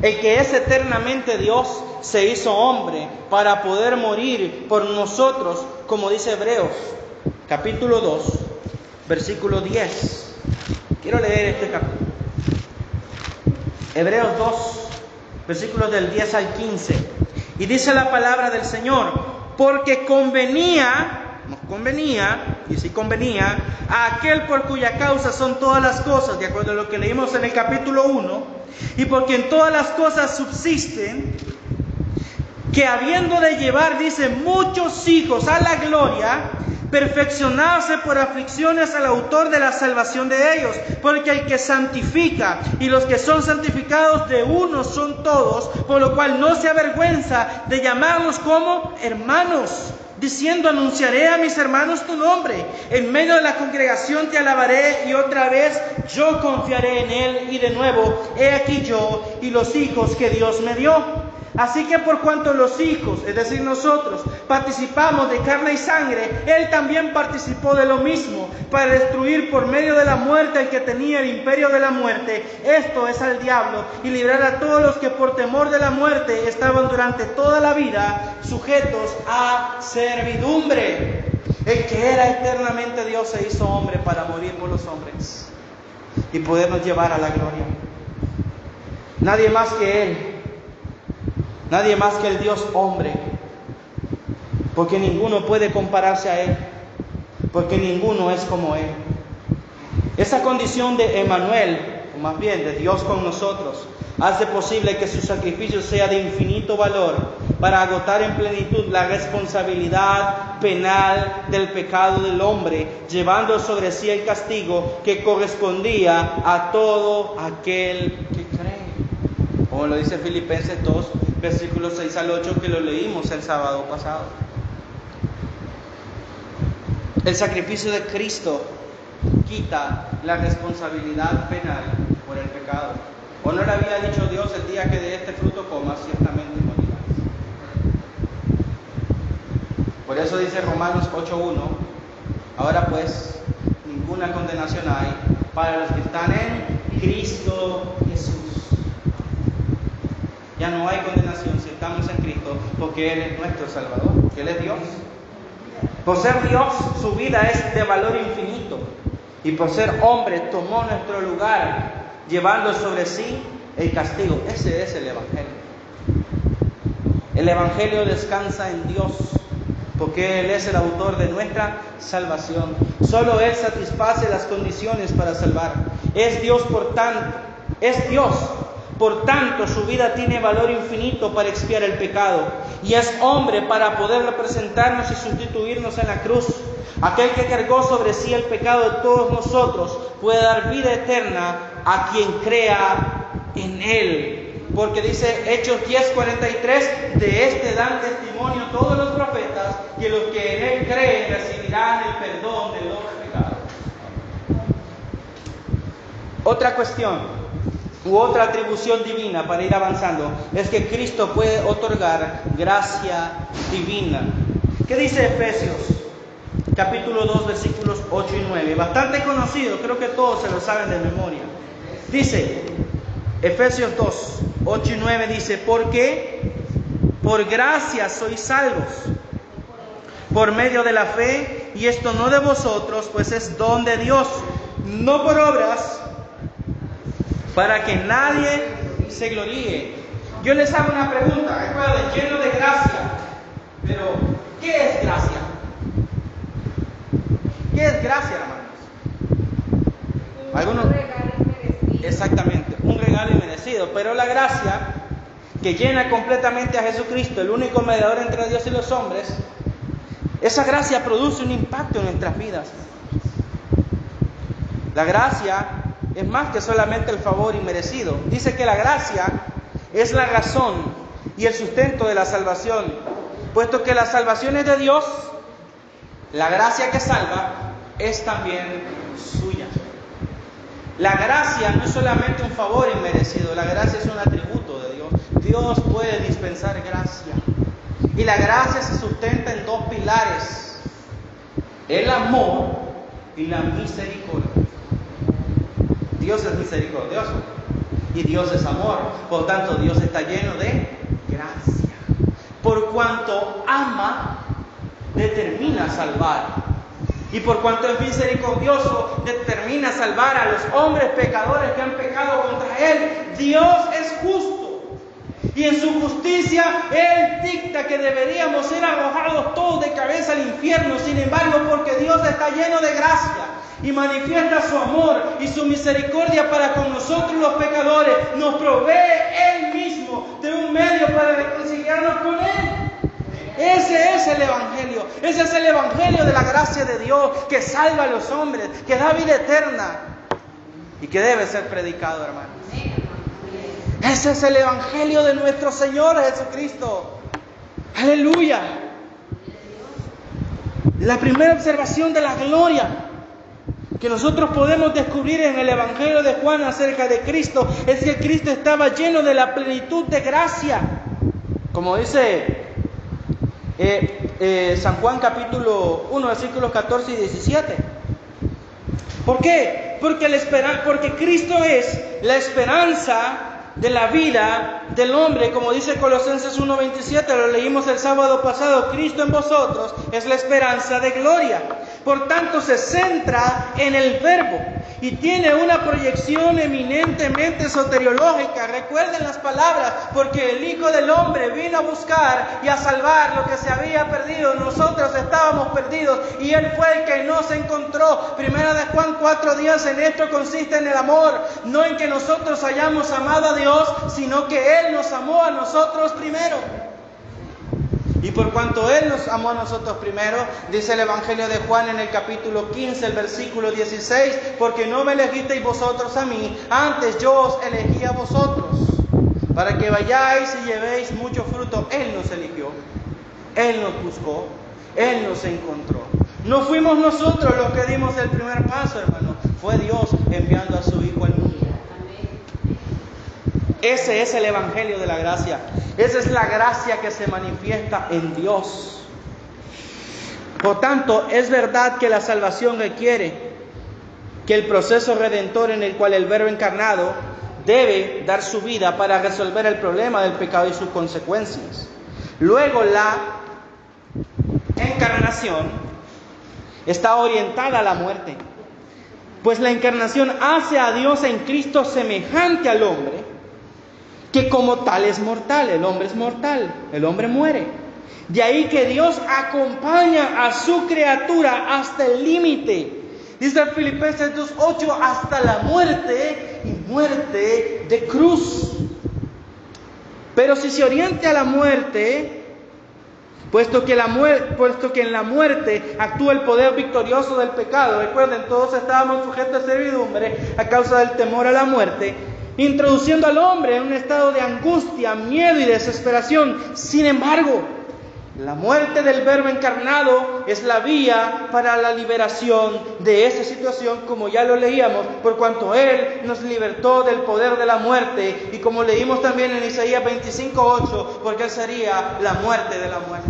El que es eternamente Dios se hizo hombre para poder morir por nosotros, como dice Hebreos, capítulo 2, versículo 10. Quiero leer este capítulo. Hebreos 2, versículos del 10 al 15. Y dice la palabra del Señor: porque nos convenía, y si convenía, a aquel por cuya causa son todas las cosas, de acuerdo a lo que leímos en el capítulo 1, y por quien todas las cosas subsisten, que habiendo de llevar, dice, muchos hijos a la gloria, perfeccionarse por aflicciones al autor de la salvación de ellos, porque el que santifica y los que son santificados de uno son todos, por lo cual no se avergüenza de llamarlos como hermanos, diciendo: anunciaré a mis hermanos tu nombre, en medio de la congregación te alabaré, y otra vez yo confiaré en él, y de nuevo, he aquí yo y los hijos que Dios me dio. Así que por cuanto los hijos, es decir nosotros, participamos de carne y sangre, Él también participó de lo mismo, para destruir por medio de la muerte al que tenía el imperio de la muerte, esto es al diablo, y librar a todos los que por temor de la muerte estaban durante toda la vida sujetos a servidumbre. El que era eternamente Dios se hizo hombre para morir por los hombres y podernos llevar a la gloria. Nadie más que Él. Nadie más que el Dios hombre, porque ninguno puede compararse a Él, porque ninguno es como Él. Esa condición de Emmanuel, o más bien de Dios con nosotros, hace posible que su sacrificio sea de infinito valor para agotar en plenitud la responsabilidad penal del pecado del hombre, llevando sobre sí el castigo que correspondía a todo aquel que cree. Como lo dice Filipenses 2, versículos 6 al 8, que lo leímos el sábado pasado. El sacrificio de Cristo quita la responsabilidad penal por el pecado. ¿O no le había dicho Dios: el día que de este fruto comas, ciertamente morirás? Por eso dice Romanos 8:1: ahora pues, ninguna condenación hay para los que están en Cristo Jesús. Ya no hay condenación si estamos en Cristo, porque Él es nuestro Salvador, porque Él es Dios. Por ser Dios, su vida es de valor infinito. Y por ser hombre, tomó nuestro lugar, llevando sobre sí el castigo. Ese es el Evangelio. El Evangelio descansa en Dios, porque Él es el autor de nuestra salvación. Solo Él satisface las condiciones para salvar. Es Dios, por tanto. Es Dios. Por tanto, su vida tiene valor infinito para expiar el pecado. Y es hombre para poder representarnos y sustituirnos en la cruz. Aquel que cargó sobre sí el pecado de todos nosotros puede dar vida eterna a quien crea en Él. Porque dice Hechos 10:43, de este dan testimonio todos los profetas, que los que en Él creen recibirán el perdón de los pecados. Otra cuestión u otra atribución divina para ir avanzando es que Cristo puede otorgar gracia divina. ¿Qué dice Efesios? Capítulo 2, versículos 8 y 9. Bastante conocido, creo que todos se lo saben de memoria. Dice, Efesios 2, 8 y 9 dice, porque por gracia sois salvos, por medio de la fe, y esto no de vosotros, pues es don de Dios, no por obras, para que nadie se gloríe. Yo les hago una pregunta, recuerden, lleno de gracia, pero ¿qué es gracia? ¿Qué es gracia, hermanos? ¿Algunos? Un regalo inmerecido. Exactamente, un regalo inmerecido. Pero la gracia que llena completamente a Jesucristo, el único mediador entre Dios y los hombres, esa gracia produce un impacto en nuestras vidas. La gracia es más que solamente el favor inmerecido. Dice que la gracia es la razón y el sustento de la salvación, puesto que la salvación es de Dios. La gracia que salva es también suya. La gracia no es solamente un favor inmerecido, la gracia es un atributo de Dios. Dios puede dispensar gracia. Y la gracia se sustenta en dos pilares: el amor y la misericordia. Dios es misericordioso y Dios es amor. Por lo tanto, Dios está lleno de gracia. Por cuanto ama, determina salvar. Y por cuanto es misericordioso, determina salvar a los hombres pecadores que han pecado contra Él. Dios es justo. Y en su justicia, Él dicta que deberíamos ser arrojados todos de cabeza al infierno. Sin embargo, porque Dios está lleno de gracia y manifiesta su amor y su misericordia para con nosotros los pecadores, nos provee Él mismo de un medio para reconciliarnos con Él. Ese es el Evangelio. Ese es el Evangelio de la gracia de Dios, que salva a los hombres, que da vida eterna y que debe ser predicado, hermanos. Ese es el Evangelio de nuestro Señor Jesucristo. Aleluya. La primera observación de la gloria que nosotros podemos descubrir en el Evangelio de Juan acerca de Cristo es que Cristo estaba lleno de la plenitud de gracia. Como dice San Juan capítulo 1, versículos 14 y 17. ¿Por qué? Porque Cristo es la esperanza de la vida del hombre, como dice Colosenses 1:27, lo leímos el sábado pasado. Cristo en vosotros es la esperanza de gloria. Por tanto, se centra en el verbo y tiene una proyección eminentemente soteriológica. Recuerden las palabras, porque el Hijo del Hombre vino a buscar y a salvar lo que se había perdido. Nosotros estábamos perdidos y Él fue el que nos encontró. Primera de Juan 4:10, en esto consiste en el amor, no en que nosotros hayamos amado a Dios, sino que Él nos amó a nosotros primero. Y por cuanto Él nos amó a nosotros primero, dice el Evangelio de Juan en el capítulo 15, el versículo 16, porque no me elegisteis vosotros a mí, antes yo os elegí a vosotros, para que vayáis y llevéis mucho fruto. Él nos eligió, Él nos buscó, Él nos encontró. No fuimos nosotros los que dimos el primer paso, hermano, fue Dios enviando a su Hijo al mundo. Ese es el Evangelio de la gracia. Esa es la gracia que se manifiesta en Dios. Por tanto, es verdad que la salvación requiere que el proceso redentor en el cual el Verbo encarnado debe dar su vida para resolver el problema del pecado y sus consecuencias. Luego, la encarnación está orientada a la muerte, pues la encarnación hace a Dios en Cristo semejante al hombre, que como tal es mortal. El hombre es mortal, el hombre muere. De ahí que Dios acompaña a su criatura hasta el límite. Dice Filipenses 2:8, hasta la muerte y muerte de cruz. Pero si se orienta a la muerte, puesto que en la muerte actúa el poder victorioso del pecado. Recuerden, todos estábamos sujetos a servidumbre a causa del temor a la muerte, introduciendo al hombre en un estado de angustia, miedo y desesperación. Sin embargo, la muerte del Verbo encarnado es la vía para la liberación de esa situación, como ya lo leíamos, por cuanto Él nos libertó del poder de la muerte, y como leímos también en Isaías 25:8, porque Él sería la muerte de la muerte.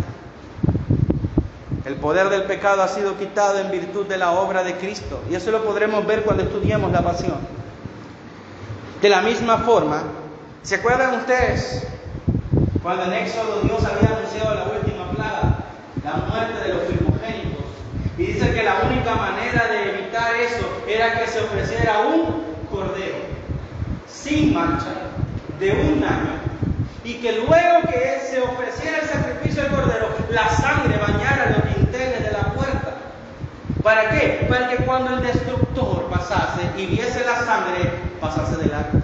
El poder del pecado ha sido quitado en virtud de la obra de Cristo, y eso lo podremos ver cuando estudiemos la pasión. De la misma forma, ¿se acuerdan ustedes cuando en Éxodo Dios había anunciado la última plaga, la muerte de los primogénitos? Y dice que la única manera de evitar eso era que se ofreciera un cordero sin mancha de un año, y que luego que se ofreciera el sacrificio del cordero, la sangre bañara los dinteles de la puerta. ¿Para qué? Para que cuando el destructor pasase y viese la sangre, pasase de largo.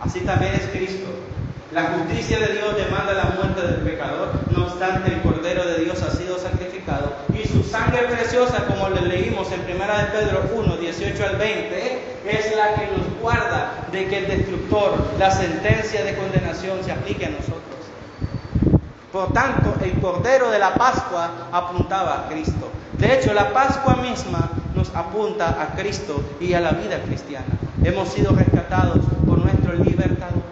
Así también es Cristo. La justicia de Dios demanda la muerte del pecador, no obstante el Cordero de Dios ha sido sacrificado, y su sangre preciosa, como le leímos en 1 de Pedro 1, 18 al 20, es la que nos guarda de que el destructor, la sentencia de condenación, se aplique a nosotros. Por tanto, el Cordero de la Pascua apuntaba a Cristo. De hecho, la Pascua misma nos apunta a Cristo y a la vida cristiana. Hemos sido rescatados por nuestro libertador.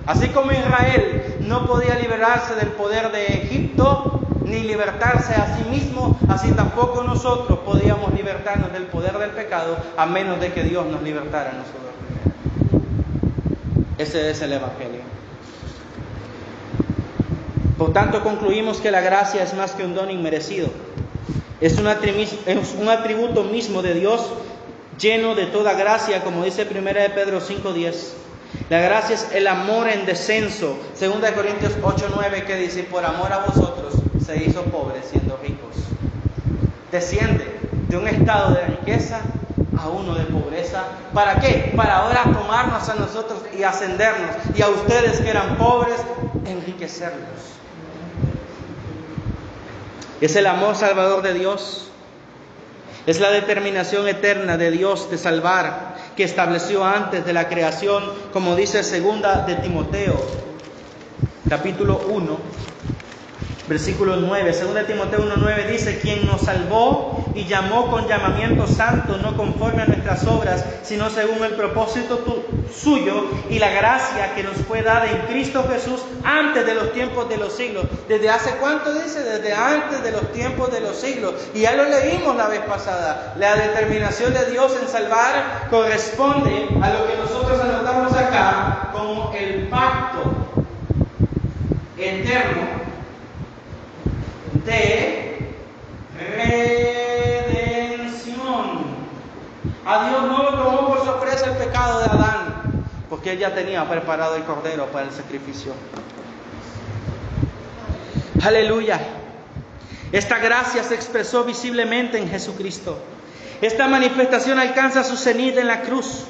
Así como Israel no podía liberarse del poder de Egipto, ni libertarse a sí mismo, así tampoco nosotros podíamos libertarnos del poder del pecado, a menos de que Dios nos libertara a nosotros primero. Ese es el Evangelio. Por tanto, concluimos que la gracia es más que un don inmerecido. Es un atributo mismo de Dios, lleno de toda gracia, como dice 1 de Pedro 5:10. La gracia es el amor en descenso. 2 de Corintios 8:9, que dice: por amor a vosotros se hizo pobre siendo ricos. Desciende de un estado de riqueza a uno de pobreza. ¿Para qué? Para ahora tomarnos a nosotros y ascendernos, y a ustedes que eran pobres, enriquecerlos. Es el amor salvador de Dios. Es la determinación eterna de Dios de salvar, que estableció antes de la creación, como dice 2 de Timoteo, capítulo 1, versículo 9. 2 de Timoteo 1:9 dice: quien nos salvó y llamó con llamamiento santo, no conforme a nuestras obras, sino según el propósito suyo y la gracia que nos fue dada en Cristo Jesús antes de los tiempos de los siglos. ¿Desde hace cuánto dice? Desde antes de los tiempos de los siglos. Y ya lo leímos la vez pasada. La determinación de Dios en salvar corresponde a lo que nosotros anotamos acá como el pacto eterno de redención. A Dios no lo tomó por sorpresa el pecado de Adán, porque Él ya tenía preparado el cordero para el sacrificio. Aleluya. Esta gracia se expresó visiblemente en Jesucristo. Esta manifestación alcanza su cenit en la cruz,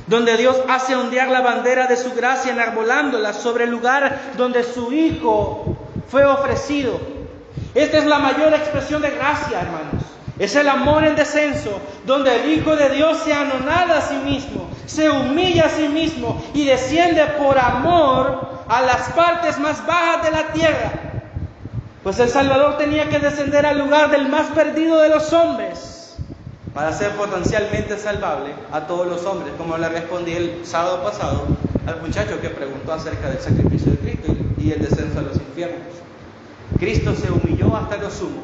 donde Dios hace ondear la bandera de su gracia enarbolándola sobre el lugar donde su Hijo fue ofrecido. Esta es la mayor expresión de gracia, hermanos. Es el amor en descenso, donde el Hijo de Dios se anonada a sí mismo, se humilla a sí mismo y desciende por amor a las partes más bajas de la tierra. Pues el Salvador tenía que descender al lugar del más perdido de los hombres para ser potencialmente salvable a todos los hombres, como le respondí el sábado pasado al muchacho que preguntó acerca del sacrificio de Cristo y el descenso a los infiernos. Cristo se humilló hasta lo sumo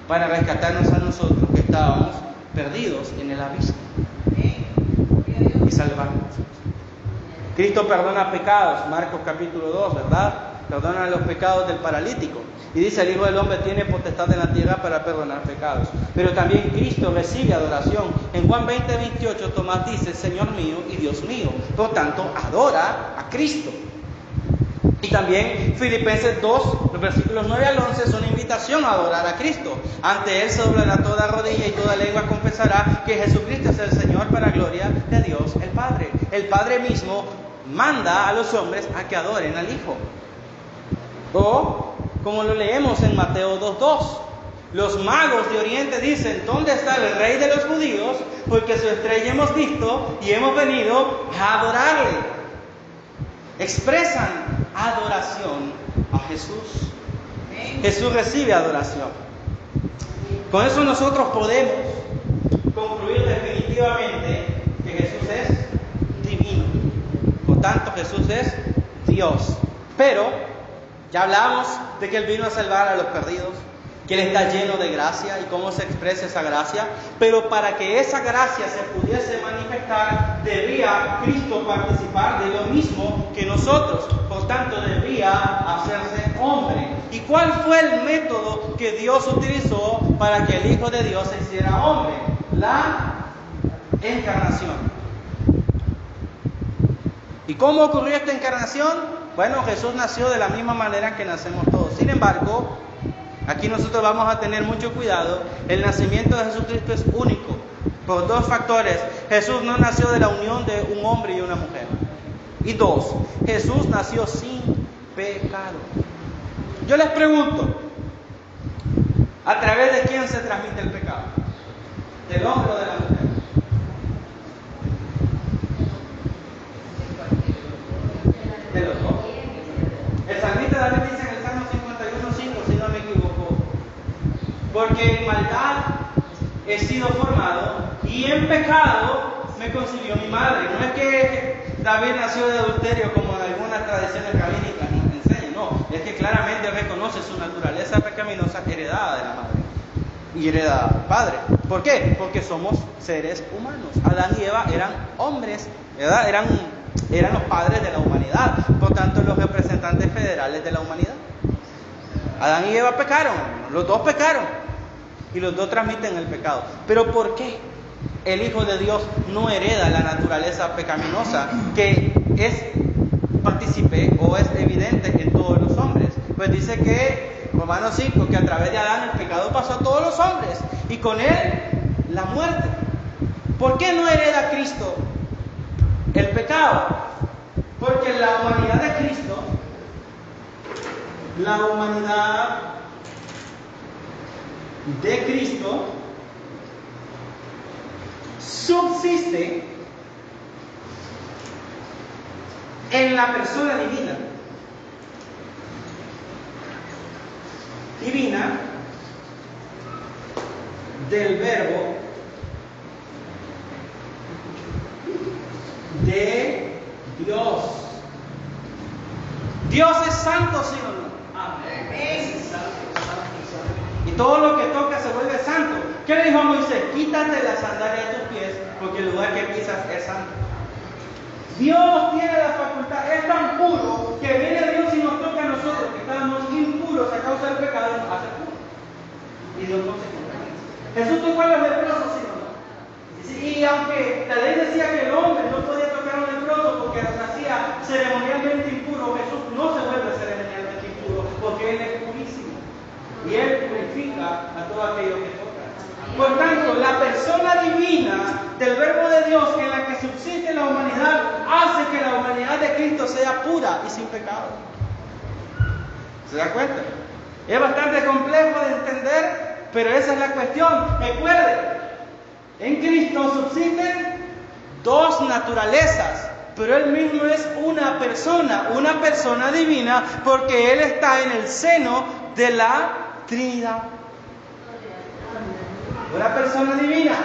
para rescatarnos a nosotros que estábamos perdidos en el abismo y salvarnos. Cristo perdona pecados, Marcos capítulo 2, ¿verdad? Perdona los pecados del paralítico. Y dice: el Hijo del Hombre tiene potestad en la tierra para perdonar pecados. Pero también Cristo recibe adoración. En Juan 20:28 Tomás dice: Señor mío y Dios mío. Por tanto, adora a Cristo. Y también Filipenses 2, los versículos 9 al 11 son una invitación a adorar a Cristo. Ante Él se doblará toda rodilla y toda lengua confesará que Jesucristo es el Señor, para gloria de Dios el Padre. El Padre mismo manda a los hombres a que adoren al Hijo. O como lo leemos en Mateo 2:2. Los magos de Oriente dicen: ¿dónde está el rey de los judíos? Porque su estrella hemos visto y hemos venido a adorarle. Expresan adoración a Jesús. Jesús recibe adoración. Con eso nosotros podemos concluir definitivamente que Jesús es divino. Por tanto, Jesús es Dios. Pero ya hablamos de que Él vino a salvar a los perdidos, que Él está lleno de gracia y cómo se expresa esa gracia. Pero para que esa gracia se pudiese manifestar, debía Cristo participar de lo mismo que nosotros. Por tanto, debía hacerse hombre. ¿Y cuál fue el método que Dios utilizó para que el Hijo de Dios se hiciera hombre? La encarnación. ¿Y cómo ocurrió esta encarnación? Bueno, Jesús nació de la misma manera que nacemos todos. Sin embargo, aquí nosotros vamos a tener mucho cuidado. El nacimiento de Jesucristo es único por dos factores. Jesús no nació de la unión de un hombre y una mujer. Y dos, Jesús nació sin pecado. Yo les pregunto, ¿a través de quién se transmite el pecado? ¿Del hombre o de la mujer? De los dos. El salmista David dice en el Salmo 51:5, si no me equivoco: porque en maldad he sido formado y en pecado me concibió mi madre. No es que David nació de adulterio como en algunas tradiciones rabínicas nos enseñan, no, es que claramente reconoce su naturaleza pecaminosa heredada de la madre y heredada del padre. ¿Por qué? Porque somos seres humanos. Adán y Eva eran hombres, ¿verdad? Eran los padres de la humanidad, por tanto los representantes federales de la humanidad. Adán y Eva pecaron, los dos pecaron y los dos transmiten el pecado. ¿Pero por qué el Hijo de Dios no hereda la naturaleza pecaminosa que es partícipe o es evidente en todos los hombres? Pues dice que Romanos 5, que a través de Adán el pecado pasó a todos los hombres y con él la muerte. ¿Por qué no hereda Cristo el pecado? Porque la humanidad de Cristo, la humanidad de Cristo subsiste en la persona divina. Divina del Verbo de Dios. Dios es santo, ¿sí o no? Amén. Y todo lo que toca se vuelve santo. ¿Qué le dijo a Moisés? Quítate las sandalias de tus pies, porque el lugar que pisas es santo. Dios tiene la facultad, es tan puro que viene Dios y nos toca a nosotros que estábamos impuros a causa del pecado y nos hace puros. Y Dios no se contamina. Jesús tocó a los leprosos, ¿sí o no? Y aunque la ley decía que el hombre no podía tocar a un leproso porque los hacía ceremonialmente impuro, Jesús no se vuelve ceremonialmente impuro porque Él es purísimo. Y Él purifica a todo aquello que toca. Por tanto, la persona divina del Verbo de Dios en la que subsiste la humanidad hace que la humanidad de Cristo sea pura y sin pecado. ¿Se da cuenta? Es bastante complejo de entender, pero esa es la cuestión. Recuerden, en Cristo subsisten dos naturalezas, pero Él mismo es una persona divina, porque Él está en el seno de la Trinidad. Una persona divina.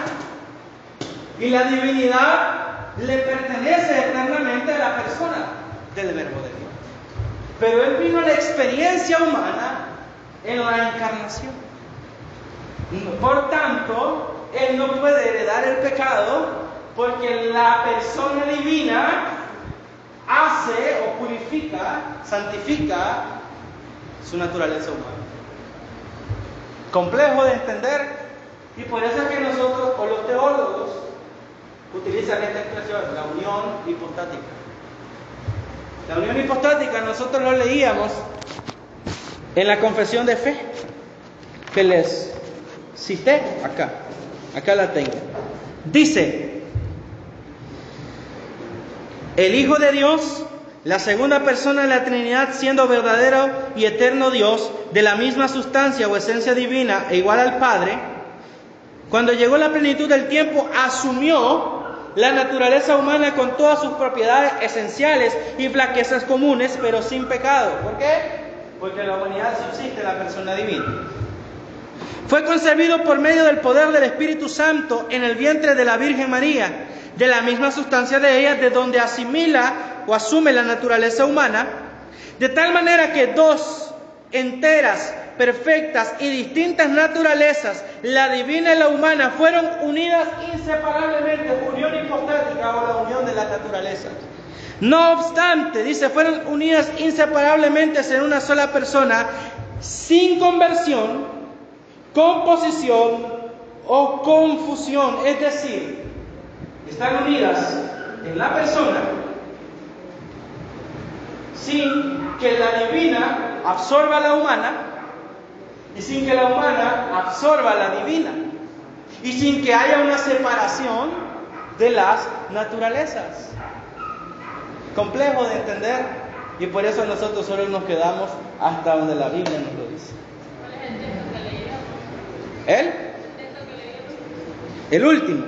Y la divinidad le pertenece eternamente a la persona del Verbo de Dios. Pero Él vino a la experiencia humana en la encarnación. Por tanto, Él no puede heredar el pecado porque la persona divina hace o purifica, santifica su naturaleza humana. Complejo de entender. Y por eso es que nosotros, o los teólogos, utilizan esta expresión, la unión hipostática. La unión hipostática nosotros lo leíamos en la confesión de fe, que les cité acá la tengo. Dice: el Hijo de Dios la segunda persona de la Trinidad, siendo verdadero y eterno Dios, de la misma sustancia o esencia divina e igual al Padre, cuando llegó la plenitud del tiempo, asumió la naturaleza humana con todas sus propiedades esenciales y flaquezas comunes, pero sin pecado. ¿Por qué? Porque en la humanidad subsiste la persona divina. Fue concebido por medio del poder del Espíritu Santo en el vientre de la Virgen María, de la misma sustancia de ella, de donde asimila o asume la naturaleza humana, de tal manera que dos enteras, perfectas y distintas naturalezas, la divina y la humana, fueron unidas inseparablemente, unión hipostática o la unión de las naturalezas. No obstante, dice, fueron unidas inseparablemente en una sola persona, sin conversión, composición o confusión. Es decir, están unidas en la persona sin que la divina absorba a la humana y sin que la humana absorba a la divina y sin que haya una separación de las naturalezas. Complejo de entender, y por eso nosotros solo nos quedamos hasta donde la Biblia nos lo dice. ¿Cuál es el texto que leyeron? ¿El? ¿El texto que leyeron? El último,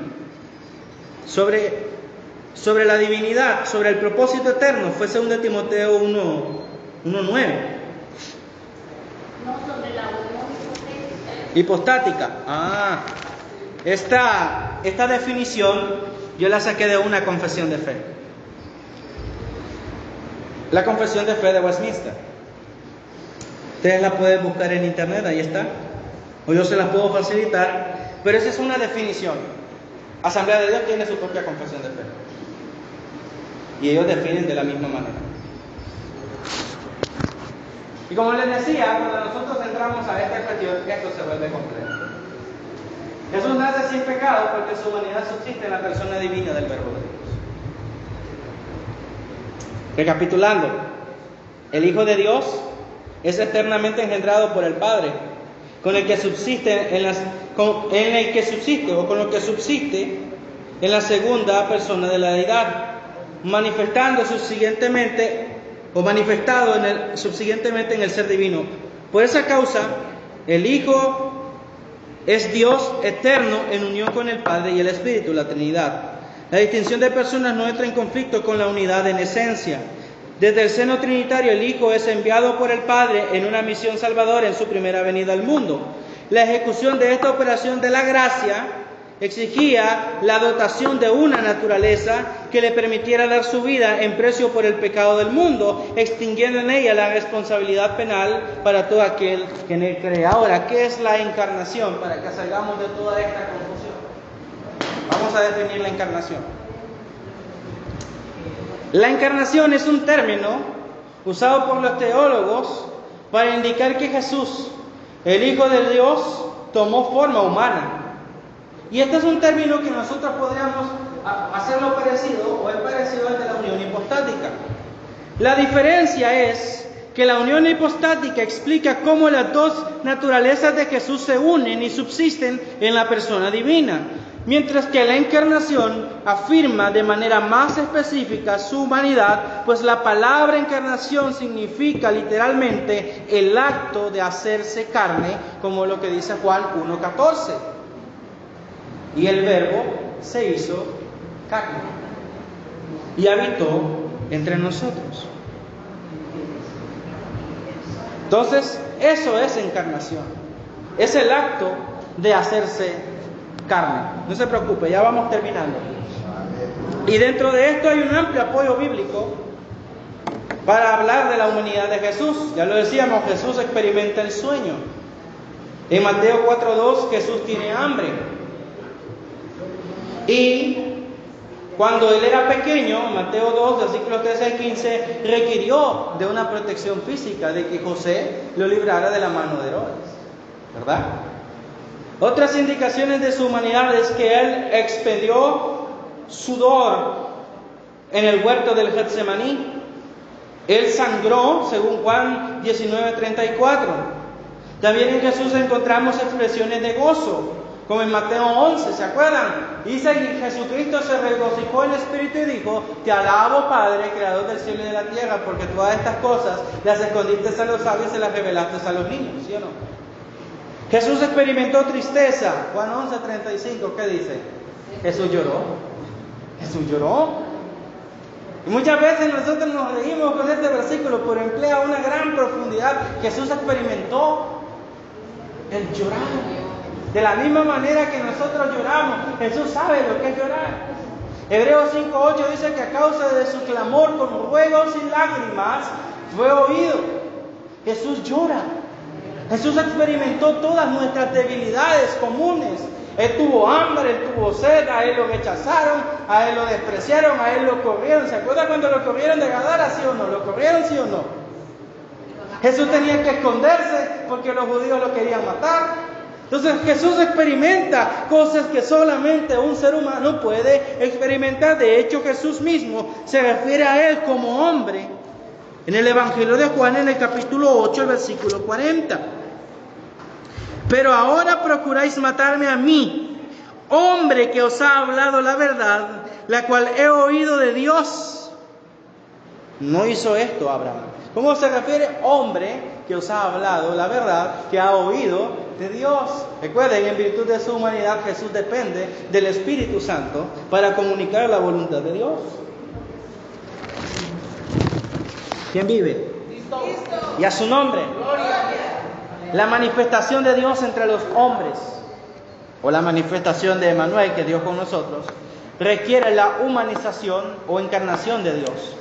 sobre la divinidad, sobre el propósito eterno, fue 2 Timoteo 1:9. No, sobre la unión Hipostática. Esta definición yo la saqué de una confesión de fe. La confesión de fe de Westminster. Ustedes la pueden buscar en internet, ahí está. O yo se las puedo facilitar. Pero esa es una definición. Asamblea de Dios tiene su propia confesión de fe. Y ellos definen de la misma manera. Y como les decía, cuando nosotros entramos a esta cuestión, esto se vuelve complejo. Jesús nace sin pecado porque su humanidad subsiste en la persona divina del Verbo de Dios. Recapitulando, el Hijo de Dios es eternamente engendrado por el Padre, con el que subsiste con lo que subsiste en la segunda persona de la deidad, manifestado subsiguientemente en el ser divino. Por esa causa, el Hijo es Dios eterno en unión con el Padre y el Espíritu, la Trinidad. La distinción de personas no entra en conflicto con la unidad en esencia. Desde el seno trinitario, el Hijo es enviado por el Padre en una misión salvadora en su primera venida al mundo. La ejecución de esta operación de la gracia exigía la dotación de una naturaleza que le permitiera dar su vida en precio por el pecado del mundo, extinguiendo en ella la responsabilidad penal para todo aquel que en él cree. Ahora, ¿qué es la encarnación? Para que salgamos de toda esta confusión. Vamos a definir la encarnación. La encarnación es un término usado por los teólogos para indicar que Jesús, el Hijo de Dios, tomó forma humana. Y este es un término que nosotros podríamos hacerlo parecido o es parecido al de la unión hipostática. La diferencia es que la unión hipostática explica cómo las dos naturalezas de Jesús se unen y subsisten en la persona divina, mientras que la encarnación afirma de manera más específica su humanidad, pues la palabra encarnación significa literalmente el acto de hacerse carne, como lo que dice Juan 1:14. Y el Verbo se hizo carne y habitó entre nosotros. Entonces, eso es encarnación. Es el acto de hacerse carne. No se preocupe, ya vamos terminando. Y dentro de esto hay un amplio apoyo bíblico para hablar de la humanidad de Jesús. Ya lo decíamos, Jesús experimenta el sueño. En Mateo 4:2, Jesús tiene hambre. Y cuando él era pequeño, Mateo 2, versículos 13 al 15, requirió de una protección física, de que José lo librara de la mano de Herodes, ¿verdad? Otras indicaciones de su humanidad es que él expelió sudor en el huerto del Getsemaní. Él sangró, según Juan 19:34. También en Jesús encontramos expresiones de gozo, Como en Mateo 11, ¿se acuerdan? Dice que Jesucristo se regocijó en el Espíritu y dijo: te alabo, Padre, creador del cielo y de la tierra, porque todas estas cosas las escondiste a los sabios y se las revelaste a los niños, ¿sí o no? Jesús experimentó tristeza. Juan 11:35, ¿qué dice? Jesús lloró. Jesús lloró. Y muchas veces nosotros nos reímos con este versículo, pero emplea una gran profundidad. Jesús experimentó el llorar. De la misma manera que nosotros lloramos, Jesús sabe lo que es llorar. Hebreos 5:8 dice que a causa de su clamor con ruegos y lágrimas fue oído. Jesús llora. Jesús experimentó todas nuestras debilidades comunes. Él tuvo hambre, él tuvo sed, a él lo rechazaron, a él lo despreciaron, a él lo corrieron. ¿Se acuerdan cuando lo corrieron de Gadara, sí o no? ¿Lo corrieron, sí o no? Jesús tenía que esconderse porque los judíos lo querían matar. Entonces Jesús experimenta cosas que solamente un ser humano puede experimentar. De hecho, Jesús mismo se refiere a él como hombre en el Evangelio de Juan, en el capítulo 8, el versículo 40. Pero ahora procuráis matarme a mí, hombre que os ha hablado la verdad, la cual he oído de Dios. No hizo esto Abraham. ¿Cómo se refiere? Hombre que os ha hablado la verdad, que ha oído de Dios. Recuerden, en virtud de su humanidad, Jesús depende del Espíritu Santo para comunicar la voluntad de Dios. ¿Quién vive? Cristo. Y a su nombre. La manifestación de Dios entre los hombres, o la manifestación de Emmanuel, que Dios con nosotros, requiere la humanización o encarnación de Dios.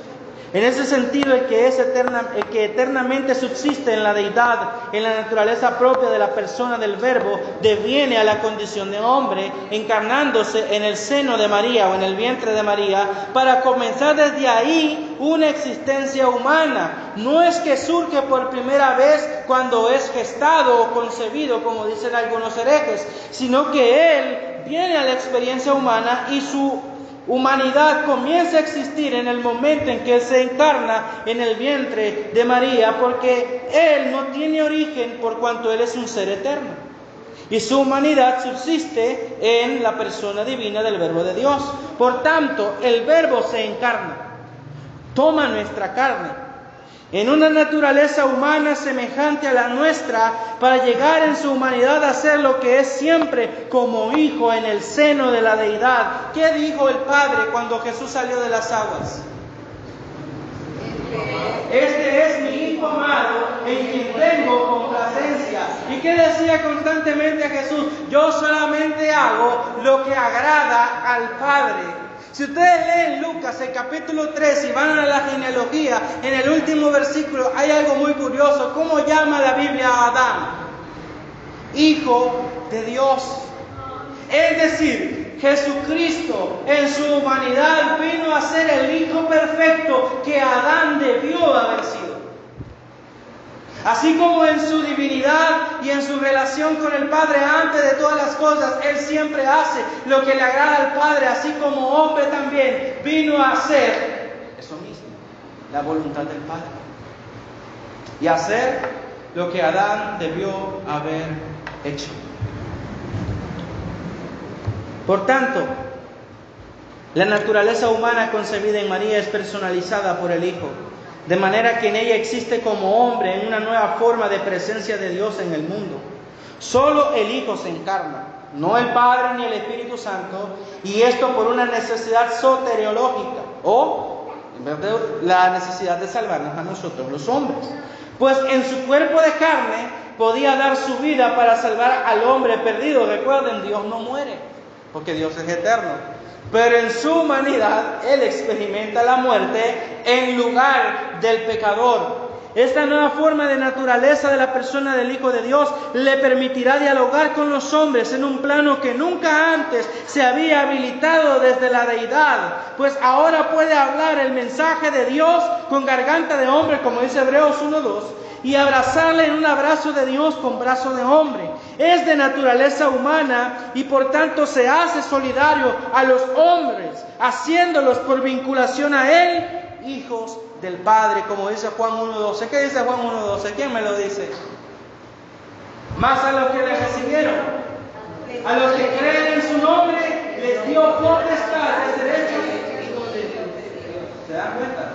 En ese sentido, el que eternamente subsiste en la deidad, en la naturaleza propia de la persona del Verbo, deviene a la condición de hombre, encarnándose en el seno de María o en el vientre de María, para comenzar desde ahí una existencia humana. No es que surge por primera vez cuando es gestado o concebido, como dicen algunos herejes, sino que Él viene a la experiencia humana y su humanidad comienza a existir en el momento en que Él se encarna en el vientre de María, porque Él no tiene origen por cuanto Él es un ser eterno. Y su humanidad subsiste en la persona divina del Verbo de Dios. Por tanto, el Verbo se encarna, toma nuestra carne, en una naturaleza humana semejante a la nuestra, para llegar en su humanidad a ser lo que es siempre como hijo en el seno de la deidad. ¿Qué dijo el Padre cuando Jesús salió de las aguas? Este es mi Hijo amado, en quien tengo complacencia. ¿Y qué decía constantemente a Jesús? Yo solamente hago lo que agrada al Padre. Si ustedes leen Lucas, el capítulo 3, y van a la genealogía, en el último versículo hay algo muy curioso. ¿Cómo llama la Biblia a Adán? Hijo de Dios. Es decir, Jesucristo en su humanidad vino a ser el Hijo perfecto que Adán debió haber sido. Así como en su divinidad y en su relación con el Padre antes de todas las cosas, Él siempre hace lo que le agrada al Padre, así como hombre también vino a hacer eso mismo, la voluntad del Padre. Y hacer lo que Adán debió haber hecho. Por tanto, la naturaleza humana concebida en María es personalizada por el Hijo, de manera que en ella existe como hombre en una nueva forma de presencia de Dios en el mundo. Solo el Hijo se encarna, no el Padre ni el Espíritu Santo, y esto por una necesidad soteriológica, o en verdad la necesidad de salvarnos a nosotros los hombres. Pues en su cuerpo de carne podía dar su vida para salvar al hombre perdido. Recuerden, Dios no muere, porque Dios es eterno. Pero en su humanidad, Él experimenta la muerte en lugar del pecador. Esta nueva forma de naturaleza de la persona del Hijo de Dios le permitirá dialogar con los hombres en un plano que nunca antes se había habilitado desde la deidad. Pues ahora puede hablar el mensaje de Dios con garganta de hombre, como dice Hebreos 1:2. Y abrazarle en un abrazo de Dios con brazo de hombre. Es de naturaleza humana y por tanto se hace solidario a los hombres, haciéndolos por vinculación a Él, hijos del Padre, como dice Juan 1:12. ¿Qué dice Juan 1:12? ¿Quién me lo dice? Más a los que le recibieron, A los que creen en su nombre les dio potestad de ser hechos hijos de Dios. ¿Se dan cuenta?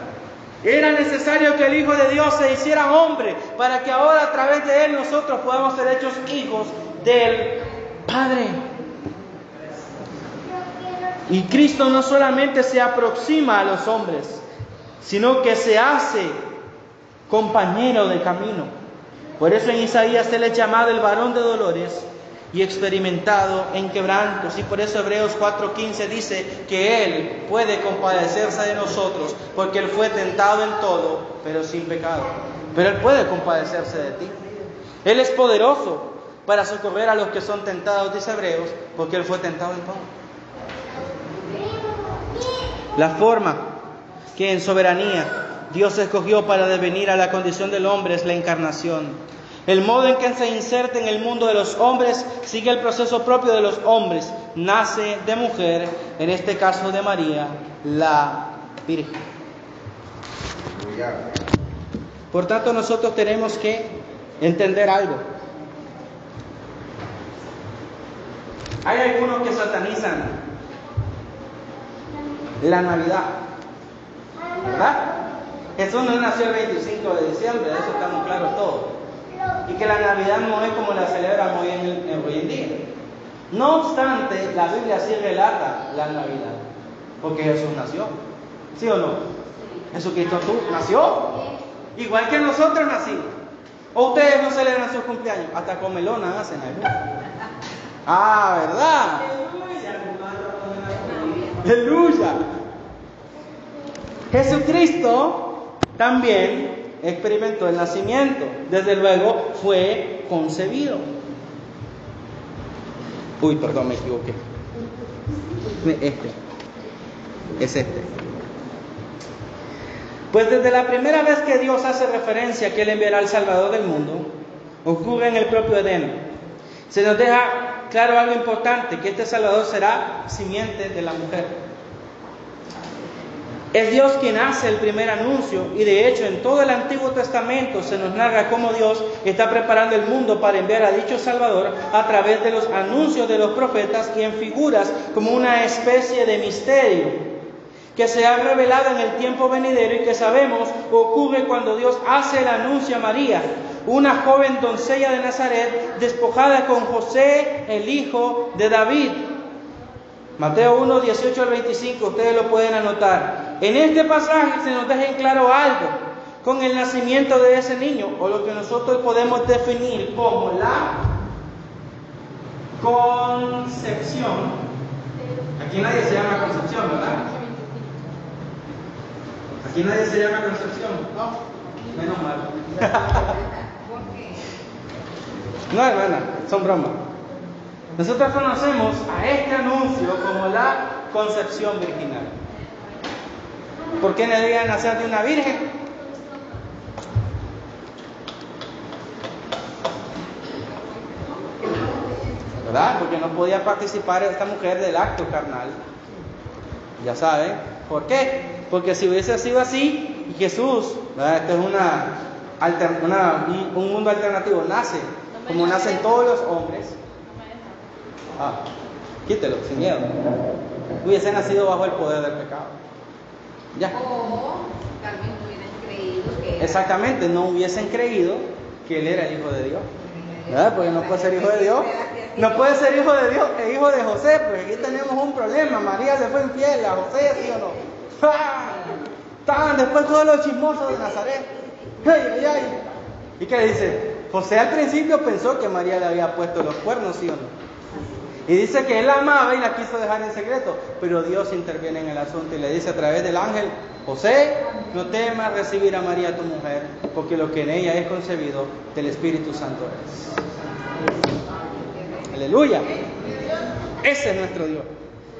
Era necesario que el Hijo de Dios se hiciera hombre para que ahora a través de Él nosotros podamos ser hechos hijos del Padre. Y Cristo no solamente se aproxima a los hombres, sino que se hace compañero de camino. Por eso en Isaías Él es llamado el varón de dolores y experimentado en quebrantos. Y por eso Hebreos 4:15 dice que Él puede compadecerse de nosotros, porque Él fue tentado en todo, pero sin pecado. Pero Él puede compadecerse de ti. Él es poderoso para socorrer a los que son tentados, dice Hebreos, porque Él fue tentado en todo. La forma que en soberanía Dios escogió para devenir a la condición del hombre es la encarnación. El modo en que se inserta en el mundo de los hombres sigue el proceso propio de los hombres. Nace de mujer, en este caso de María, la Virgen. Por tanto, nosotros tenemos que entender algo. Hay algunos que satanizan la Navidad, ¿verdad? Jesús no nació el 25 de diciembre, eso estamos claros todos. Y que la Navidad no es como la celebramos hoy en día. No obstante, la Biblia sí relata la Navidad, porque Jesús nació, ¿sí o no? Jesucristo nació, igual que nosotros nacimos. ¿O ustedes no celebran sus cumpleaños? Hasta comelona hacen algunos. Ah, ¿verdad? ¡Aleluya! Jesucristo también experimentó el nacimiento. Desde luego fue concebido. Uy, perdón, me equivoqué. Es este. Pues desde la primera vez que Dios hace referencia a que Él enviará al Salvador del mundo, ocurre en el propio Edén. Se nos deja claro algo importante, que este Salvador será simiente de la mujer. Es Dios quien hace el primer anuncio, y de hecho en todo el Antiguo Testamento se nos narra cómo Dios está preparando el mundo para enviar a dicho Salvador a través de los anuncios de los profetas y en figuras como una especie de misterio que se ha revelado en el tiempo venidero y que sabemos ocurre cuando Dios hace el anuncio a María, una joven doncella de Nazaret despojada con José, el hijo de David. Mateo 1, 18 al 25, ustedes lo pueden anotar. En este pasaje se nos deja en claro algo con el nacimiento de ese niño, o lo que nosotros podemos definir como la concepción. Aquí nadie se llama concepción, ¿verdad? Aquí nadie se llama concepción, ¿no? Menos mal. No, hermana, son bromas. Nosotros conocemos a este anuncio como la concepción virginal. ¿Por qué no debía nacer de una virgen? ¿Verdad? Porque no podía participar esta mujer del acto carnal. Ya saben, ¿por qué? Porque si hubiese sido así, y Jesús, ¿verdad? Esto es un mundo alternativo, nace como nacen todos los hombres. Quítelo, sin miedo. Hubiese nacido bajo el poder del pecado. Ya. O también no hubieran creído que... Exactamente, no hubiesen creído que Él era el Hijo de Dios. ¿Verdad? Porque no puede ser hijo de Dios. No puede ser hijo de Dios e hijo de José, porque aquí tenemos un problema. María se fue infiel a José, ¿sí o no? Estaban después todos los chismosos de Nazaret. ¡Ay! ¿Y qué dice? José al principio pensó que María le había puesto los cuernos, ¿sí o no? Y dice que él la amaba y la quiso dejar en secreto, pero Dios interviene en el asunto y le dice a través del ángel: José, no temas recibir a María tu mujer, porque lo que en ella es concebido del Espíritu Santo es. Aleluya. Ese es nuestro Dios,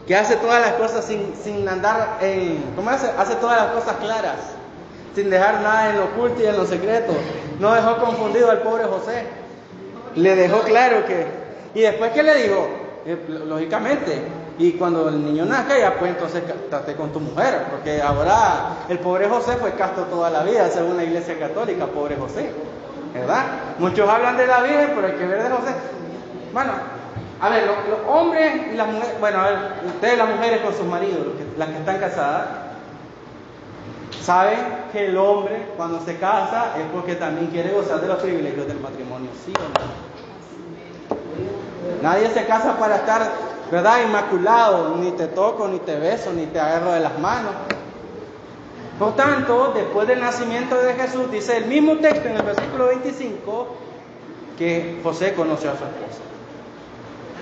que hace todas las cosas sin andar en... ¿Cómo hace? Hace todas las cosas claras, sin dejar nada en lo oculto y en lo secreto. No dejó confundido al pobre José. Le dejó claro que... Y después, ¿qué le dijo? Lógicamente, y cuando el niño nazca, ya pues entonces casate con tu mujer, porque ahora el pobre José fue casto toda la vida, según la Iglesia Católica, pobre José, ¿verdad? Muchos hablan de la Virgen, pero hay que ver de José. Bueno, A ver, los hombres y las mujeres, bueno, a ver, ustedes las mujeres con sus maridos, las que están casadas, saben que el hombre cuando se casa es porque también quiere gozar de los privilegios del matrimonio, ¿sí o no? Nadie se casa para estar, ¿verdad?, inmaculado, ni te toco, ni te beso, ni te agarro de las manos. Por tanto, después del nacimiento de Jesús, dice el mismo texto en el versículo 25, que José conoció a su esposa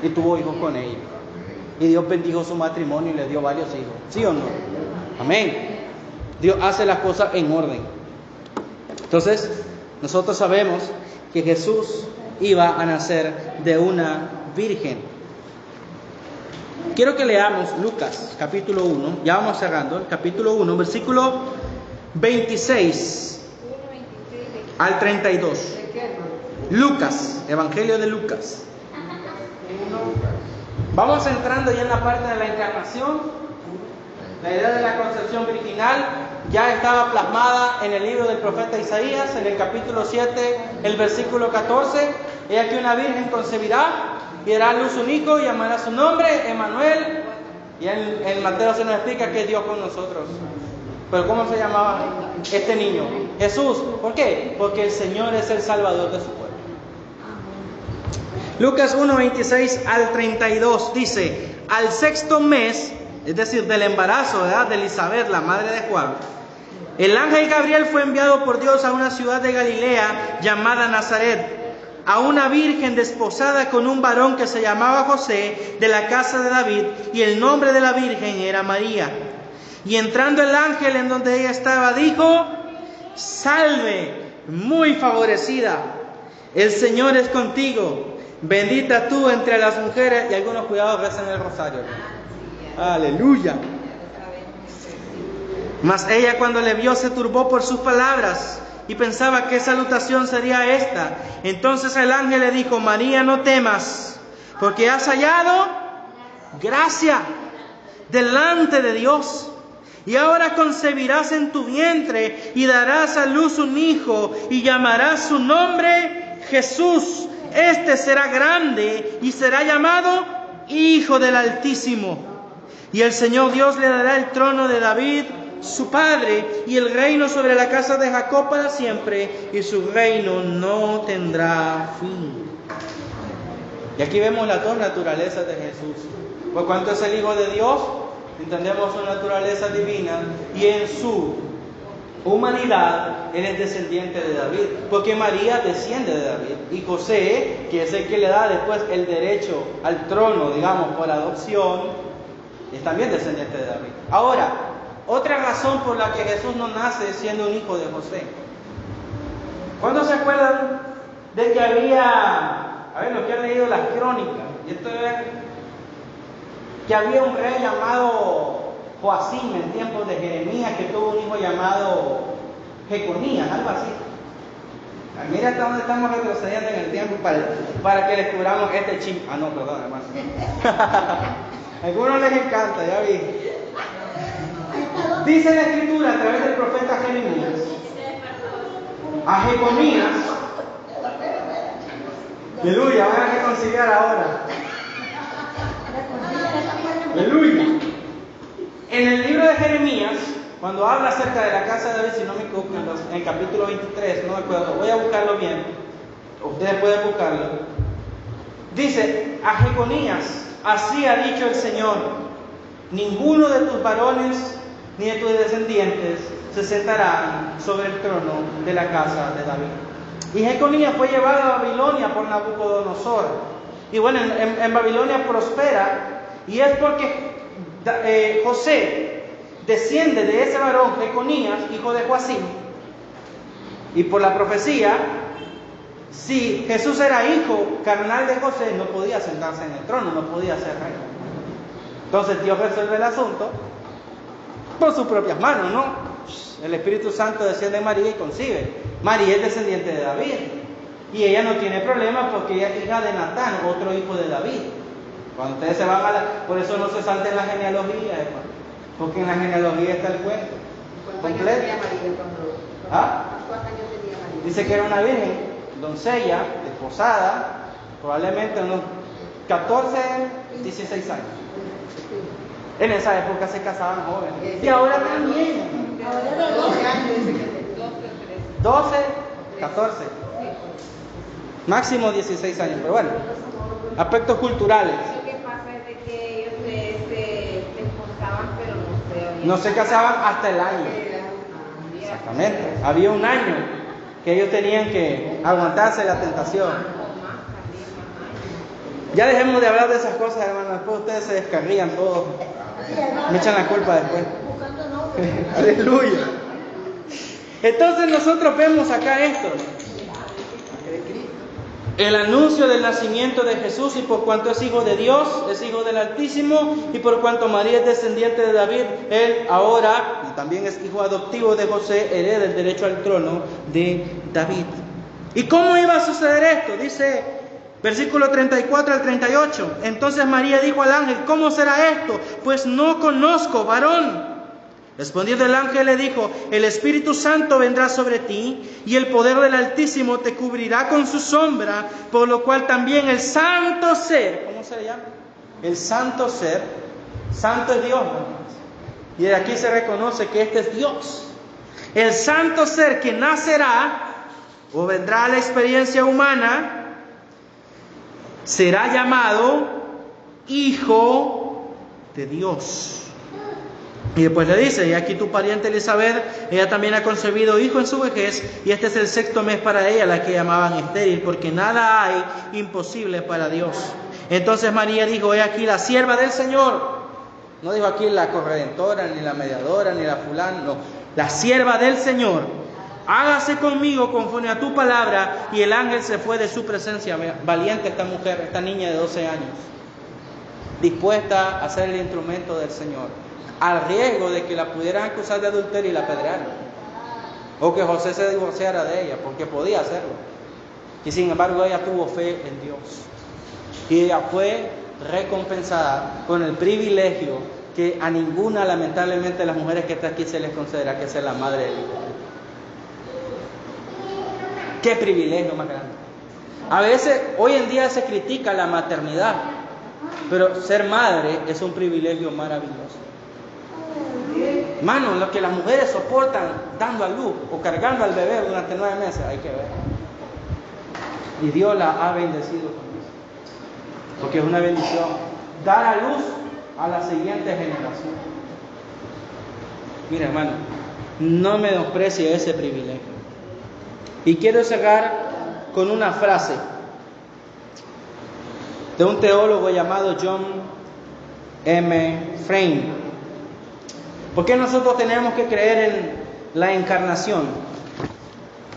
y tuvo hijos con ella. Y Dios bendijo su matrimonio y le dio varios hijos, ¿sí o no? Amén. Dios hace las cosas en orden. Entonces, nosotros sabemos que Jesús iba a nacer de una virgen. Quiero que leamos Lucas, capítulo 1, ya vamos cerrando, el capítulo 1, versículo 26 al 32. Lucas, Evangelio de Lucas. Vamos entrando ya en la parte de la encarnación. La idea de la concepción virginal ya estaba plasmada en el libro del profeta Isaías, en el capítulo 7, el versículo 14. He aquí una virgen concebirá y dará a luz un hijo y llamará su nombre Emmanuel. Y en Mateo se nos explica que es Dios con nosotros. Pero ¿cómo se llamaba este niño? Jesús. ¿Por qué? Porque el Señor es el Salvador de su pueblo. Lucas 1, 26 al 32 dice: al sexto mes, es decir, del embarazo, ¿verdad?, de Elizabeth, la madre de Juan, el ángel Gabriel fue enviado por Dios a una ciudad de Galilea llamada Nazaret, a una virgen desposada con un varón que se llamaba José, de la casa de David, y el nombre de la virgen era María. Y entrando el ángel en donde ella estaba, dijo: salve, muy favorecida, el Señor es contigo, bendita tú entre las mujeres. Y algunos cuidados rezan el rosario. Aleluya. Mas ella, cuando le vio, se turbó por sus palabras y pensaba qué salutación sería esta. Entonces el ángel le dijo: María, no temas, porque has hallado gracia delante de Dios. Y ahora concebirás en tu vientre y darás a luz un hijo y llamarás su nombre Jesús. Este será grande y será llamado Hijo del Altísimo. Y el Señor Dios le dará el trono de David, su padre, y el reino sobre la casa de Jacob para siempre, y su reino no tendrá fin. Y aquí vemos las dos naturalezas de Jesús. Por cuanto es el Hijo de Dios, entendemos su naturaleza divina, y en su humanidad Él es descendiente de David, porque María desciende de David, y José, que es el que le da después el derecho al trono, digamos, por adopción, es también descendiente de David. Ahora, otra razón por la que Jesús no nace siendo un hijo de José. ¿Cuándo se acuerdan de que había, a ver, los que han leído las crónicas, y esto es que había un rey llamado Joacim en tiempos de Jeremías, que tuvo un hijo llamado Jeconías, algo así? Mira hasta dónde estamos retrocediendo en el tiempo para que descubramos este chip. Ah, no, perdón, hermano. A algunos les encanta, ya vi. Dice la Escritura a través del profeta Jeremías a Jeconías. Aleluya, van a reconciliar ahora. Aleluya. En el libro de Jeremías, cuando habla acerca de la casa de David, si no me equivoco, en el capítulo 23, no me acuerdo, voy a buscarlo bien, ustedes pueden buscarlo. Dice a Jeconías: así ha dicho el Señor, ninguno de tus varones ni de tus descendientes se sentarán sobre el trono de la casa de David. Y Jeconías fue llevado a Babilonia por Nabucodonosor. Y bueno, en Babilonia prospera, y es porque José desciende de ese varón, Jeconías, hijo de Joacim. Y por la profecía, si Jesús era hijo carnal de José, no podía sentarse en el trono, no podía ser rey. Entonces Dios resuelve el asunto por sus propias manos, ¿no? El Espíritu Santo desciende en María y concibe. María es descendiente de David, y ella no tiene problema porque ella es hija de Natán, otro hijo de David. Cuando ustedes se van por eso no se salten la genealogía, hermano, porque en la genealogía está el cuento completo. ¿Cuántos años tenía María? Dice que era una virgen, doncella, desposada, probablemente unos 14, 16 años. En esa época se casaban jóvenes. Y ahora también. 12 años, dice que 12, 14. Máximo 16 años, pero bueno. Aspectos culturales. Lo que pasa es de que ellos se esposaban, pero no se No se casaban hasta el año. Exactamente. Había un año que ellos tenían que aguantarse la tentación. Ya dejemos de hablar de esas cosas, hermanos. Después ustedes se descarrían todos. Me echan la culpa después. Aleluya. Entonces nosotros vemos acá esto. El anuncio del nacimiento de Jesús, y por cuanto es hijo de Dios, es hijo del Altísimo, y por cuanto María es descendiente de David, él ahora, y también es hijo adoptivo de José, hereda el derecho al trono de David. ¿Y cómo iba a suceder esto? Dice versículo 34 al 38. Entonces María dijo al ángel: ¿cómo será esto? Pues no conozco varón. Respondiendo el ángel le dijo: el Espíritu Santo vendrá sobre ti, y el poder del Altísimo te cubrirá con su sombra, por lo cual también el santo ser, ¿cómo se le llama? El santo ser, santo es Dios, hermanos. Y de aquí se reconoce que este es Dios. El santo ser que nacerá, o vendrá a la experiencia humana, será llamado Hijo de Dios. Y después le dice: y aquí tu pariente Elizabeth, ella también ha concebido hijo en su vejez, y este es el 6º mes para ella, la que llamaban estéril, porque nada hay imposible para Dios. Entonces María dijo: he aquí la sierva del Señor. No dijo aquí la corredentora, ni la mediadora, ni la fulana, no, la sierva del Señor. Hágase conmigo conforme a tu palabra. Y el ángel se fue de su presencia. Valiente esta mujer, esta niña de 12 años, dispuesta a ser el instrumento del Señor, al riesgo de que la pudieran acusar de adulterio y la apedrearan, o que José se divorciara de ella, porque podía hacerlo. Y sin embargo ella tuvo fe en Dios, y ella fue recompensada con el privilegio que a ninguna, lamentablemente, de las mujeres que está aquí se les considera, que es la madre del hijo. ¡Qué privilegio más grande! A veces, hoy en día se critica la maternidad, pero ser madre es un privilegio maravilloso. Hermano, lo que las mujeres soportan dando a luz o cargando al bebé durante 9 meses, hay que ver. Y Dios la ha bendecido con eso, porque es una bendición dar a luz a la siguiente generación. Mira, hermano, no menosprecie ese privilegio. Y quiero cerrar con una frase de un teólogo llamado John M. Frame. ¿Por qué nosotros tenemos que creer en la encarnación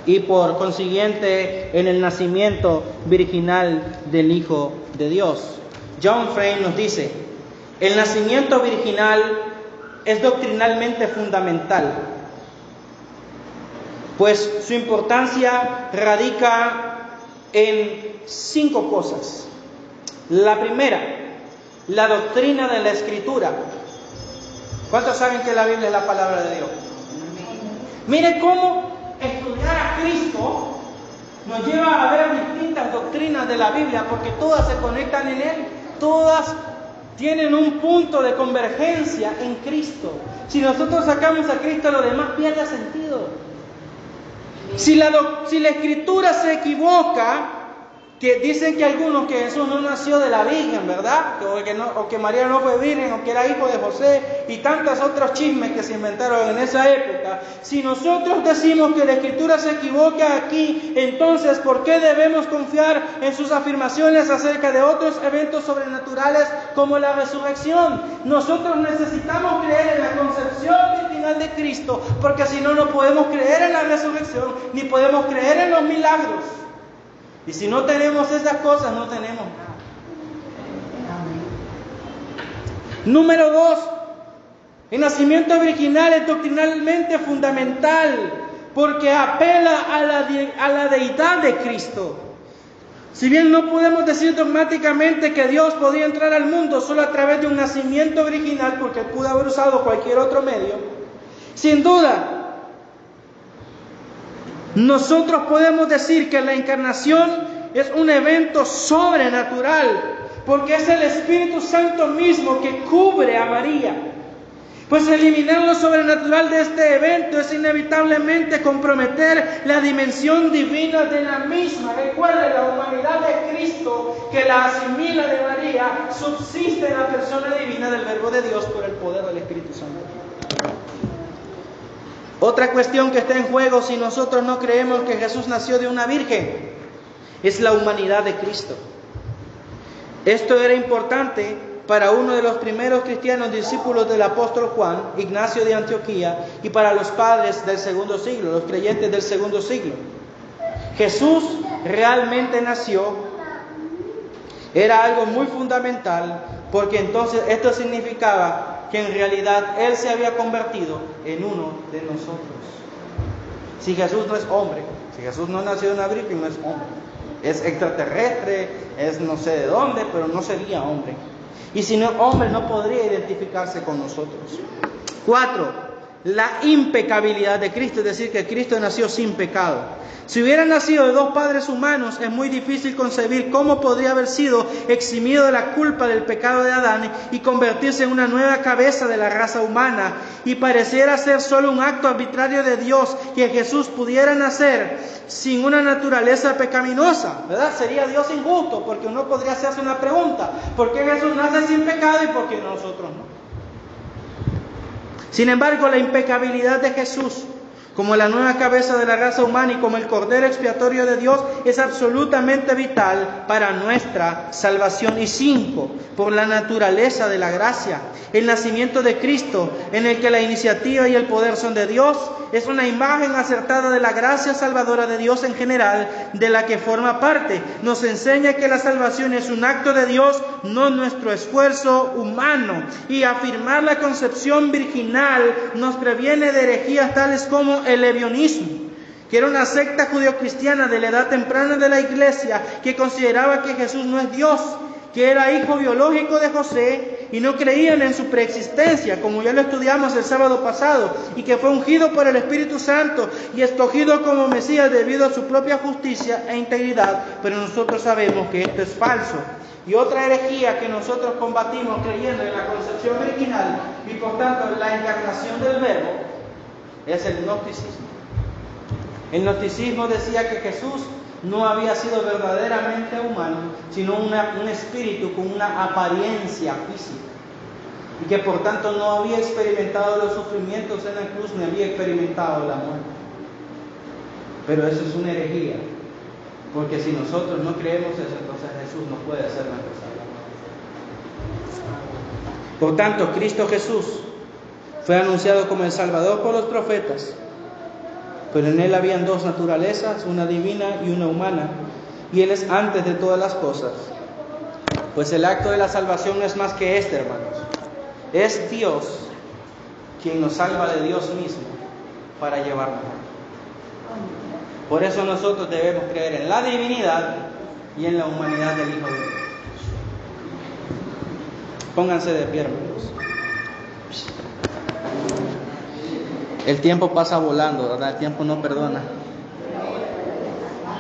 y por consiguiente en el nacimiento virginal del Hijo de Dios? John Frame nos dice: el nacimiento virginal es doctrinalmente fundamental, pues su importancia radica en 5 cosas. La primera, la doctrina de la Escritura. ¿Cuántos saben que la Biblia es la palabra de Dios? Mire cómo estudiar a Cristo nos lleva a ver distintas doctrinas de la Biblia, porque todas se conectan en Él, todas tienen un punto de convergencia en Cristo. Si nosotros sacamos a Cristo, lo demás pierde sentido. Si la Escritura se equivoca, que dicen que algunos que Jesús no nació de la Virgen, ¿verdad? O que María no fue virgen, o que era hijo de José, y tantos otros chismes que se inventaron en esa época. Si nosotros decimos que la Escritura se equivoca aquí, entonces ¿por qué debemos confiar en sus afirmaciones acerca de otros eventos sobrenaturales como la resurrección? Nosotros necesitamos creer en la concepción virginal de Cristo, porque si no, no podemos creer en la resurrección, ni podemos creer en los milagros. Y si no tenemos esas cosas, no tenemos nada. Número 2, el nacimiento virginal es doctrinalmente fundamental porque apela a la deidad de Cristo. Si bien no podemos decir dogmáticamente que Dios podía entrar al mundo solo a través de un nacimiento virginal, porque pudo haber usado cualquier otro medio, sin duda, nosotros podemos decir que la encarnación es un evento sobrenatural porque es el Espíritu Santo mismo que cubre a María. Pues eliminar lo sobrenatural de este evento es inevitablemente comprometer la dimensión divina de la misma. Recuerde, la humanidad de Cristo, que la asimila de María, subsiste en la persona divina del Verbo de Dios por el poder del Espíritu Santo. Otra cuestión que está en juego si nosotros no creemos que Jesús nació de una virgen es la humanidad de Cristo. Esto era importante para uno de los primeros cristianos discípulos del apóstol Juan, Ignacio de Antioquía, y para los padres del segundo siglo, los creyentes del segundo siglo. Jesús realmente nació, era algo muy fundamental, porque entonces esto significaba que en realidad Él se había convertido en uno de nosotros. Si Jesús no es hombre, si Jesús no nació de una virgen, no es hombre. Es extraterrestre, es no sé de dónde, pero no sería hombre. Y si no es hombre, no podría identificarse con nosotros. 4. La impecabilidad de Cristo, es decir, que Cristo nació sin pecado. Si hubiera nacido de dos padres humanos, es muy difícil concebir cómo podría haber sido eximido de la culpa del pecado de Adán y convertirse en una nueva cabeza de la raza humana. Y pareciera ser solo un acto arbitrario de Dios que Jesús pudiera nacer sin una naturaleza pecaminosa, ¿verdad? Sería Dios injusto, porque uno podría hacerse una pregunta: ¿por qué Jesús nace sin pecado y por qué nosotros no? Sin embargo, la impecabilidad de Jesús, como la nueva cabeza de la raza humana y como el Cordero expiatorio de Dios, es absolutamente vital para nuestra salvación. Y 5, por la naturaleza de la gracia. El nacimiento de Cristo, en el que la iniciativa y el poder son de Dios, es una imagen acertada de la gracia salvadora de Dios en general, de la que forma parte. Nos enseña que la salvación es un acto de Dios, no nuestro esfuerzo humano. Y afirmar la concepción virginal nos previene de herejías tales como el ebionismo, que era una secta judeocristiana de la edad temprana de la iglesia, que consideraba que Jesús no es Dios, que era hijo biológico de José, y no creían en su preexistencia, como ya lo estudiamos el sábado pasado, y que fue ungido por el Espíritu Santo y escogido como Mesías debido a su propia justicia e integridad. Pero nosotros sabemos que esto es falso. Y otra herejía que nosotros combatimos creyendo en la concepción virginal y por tanto en la encarnación del Verbo es el gnosticismo. El gnosticismo decía que Jesús no había sido verdaderamente humano, sino un espíritu con una apariencia física, y que por tanto no había experimentado los sufrimientos en la cruz, ni había experimentado la muerte. Pero eso es una herejía, porque si nosotros no creemos eso, entonces Jesús no puede ser nuestro Salvador. Por tanto, Cristo Jesús fue anunciado como el Salvador por los profetas, pero en Él habían dos naturalezas, una divina y una humana, y Él es antes de todas las cosas. Pues el acto de la salvación no es más que este, hermanos. Es Dios quien nos salva de Dios mismo para llevarnos. Por eso nosotros debemos creer en la divinidad y en la humanidad del Hijo de Dios. Pónganse de pie, hermanos. El tiempo pasa volando, ¿verdad? El tiempo no perdona.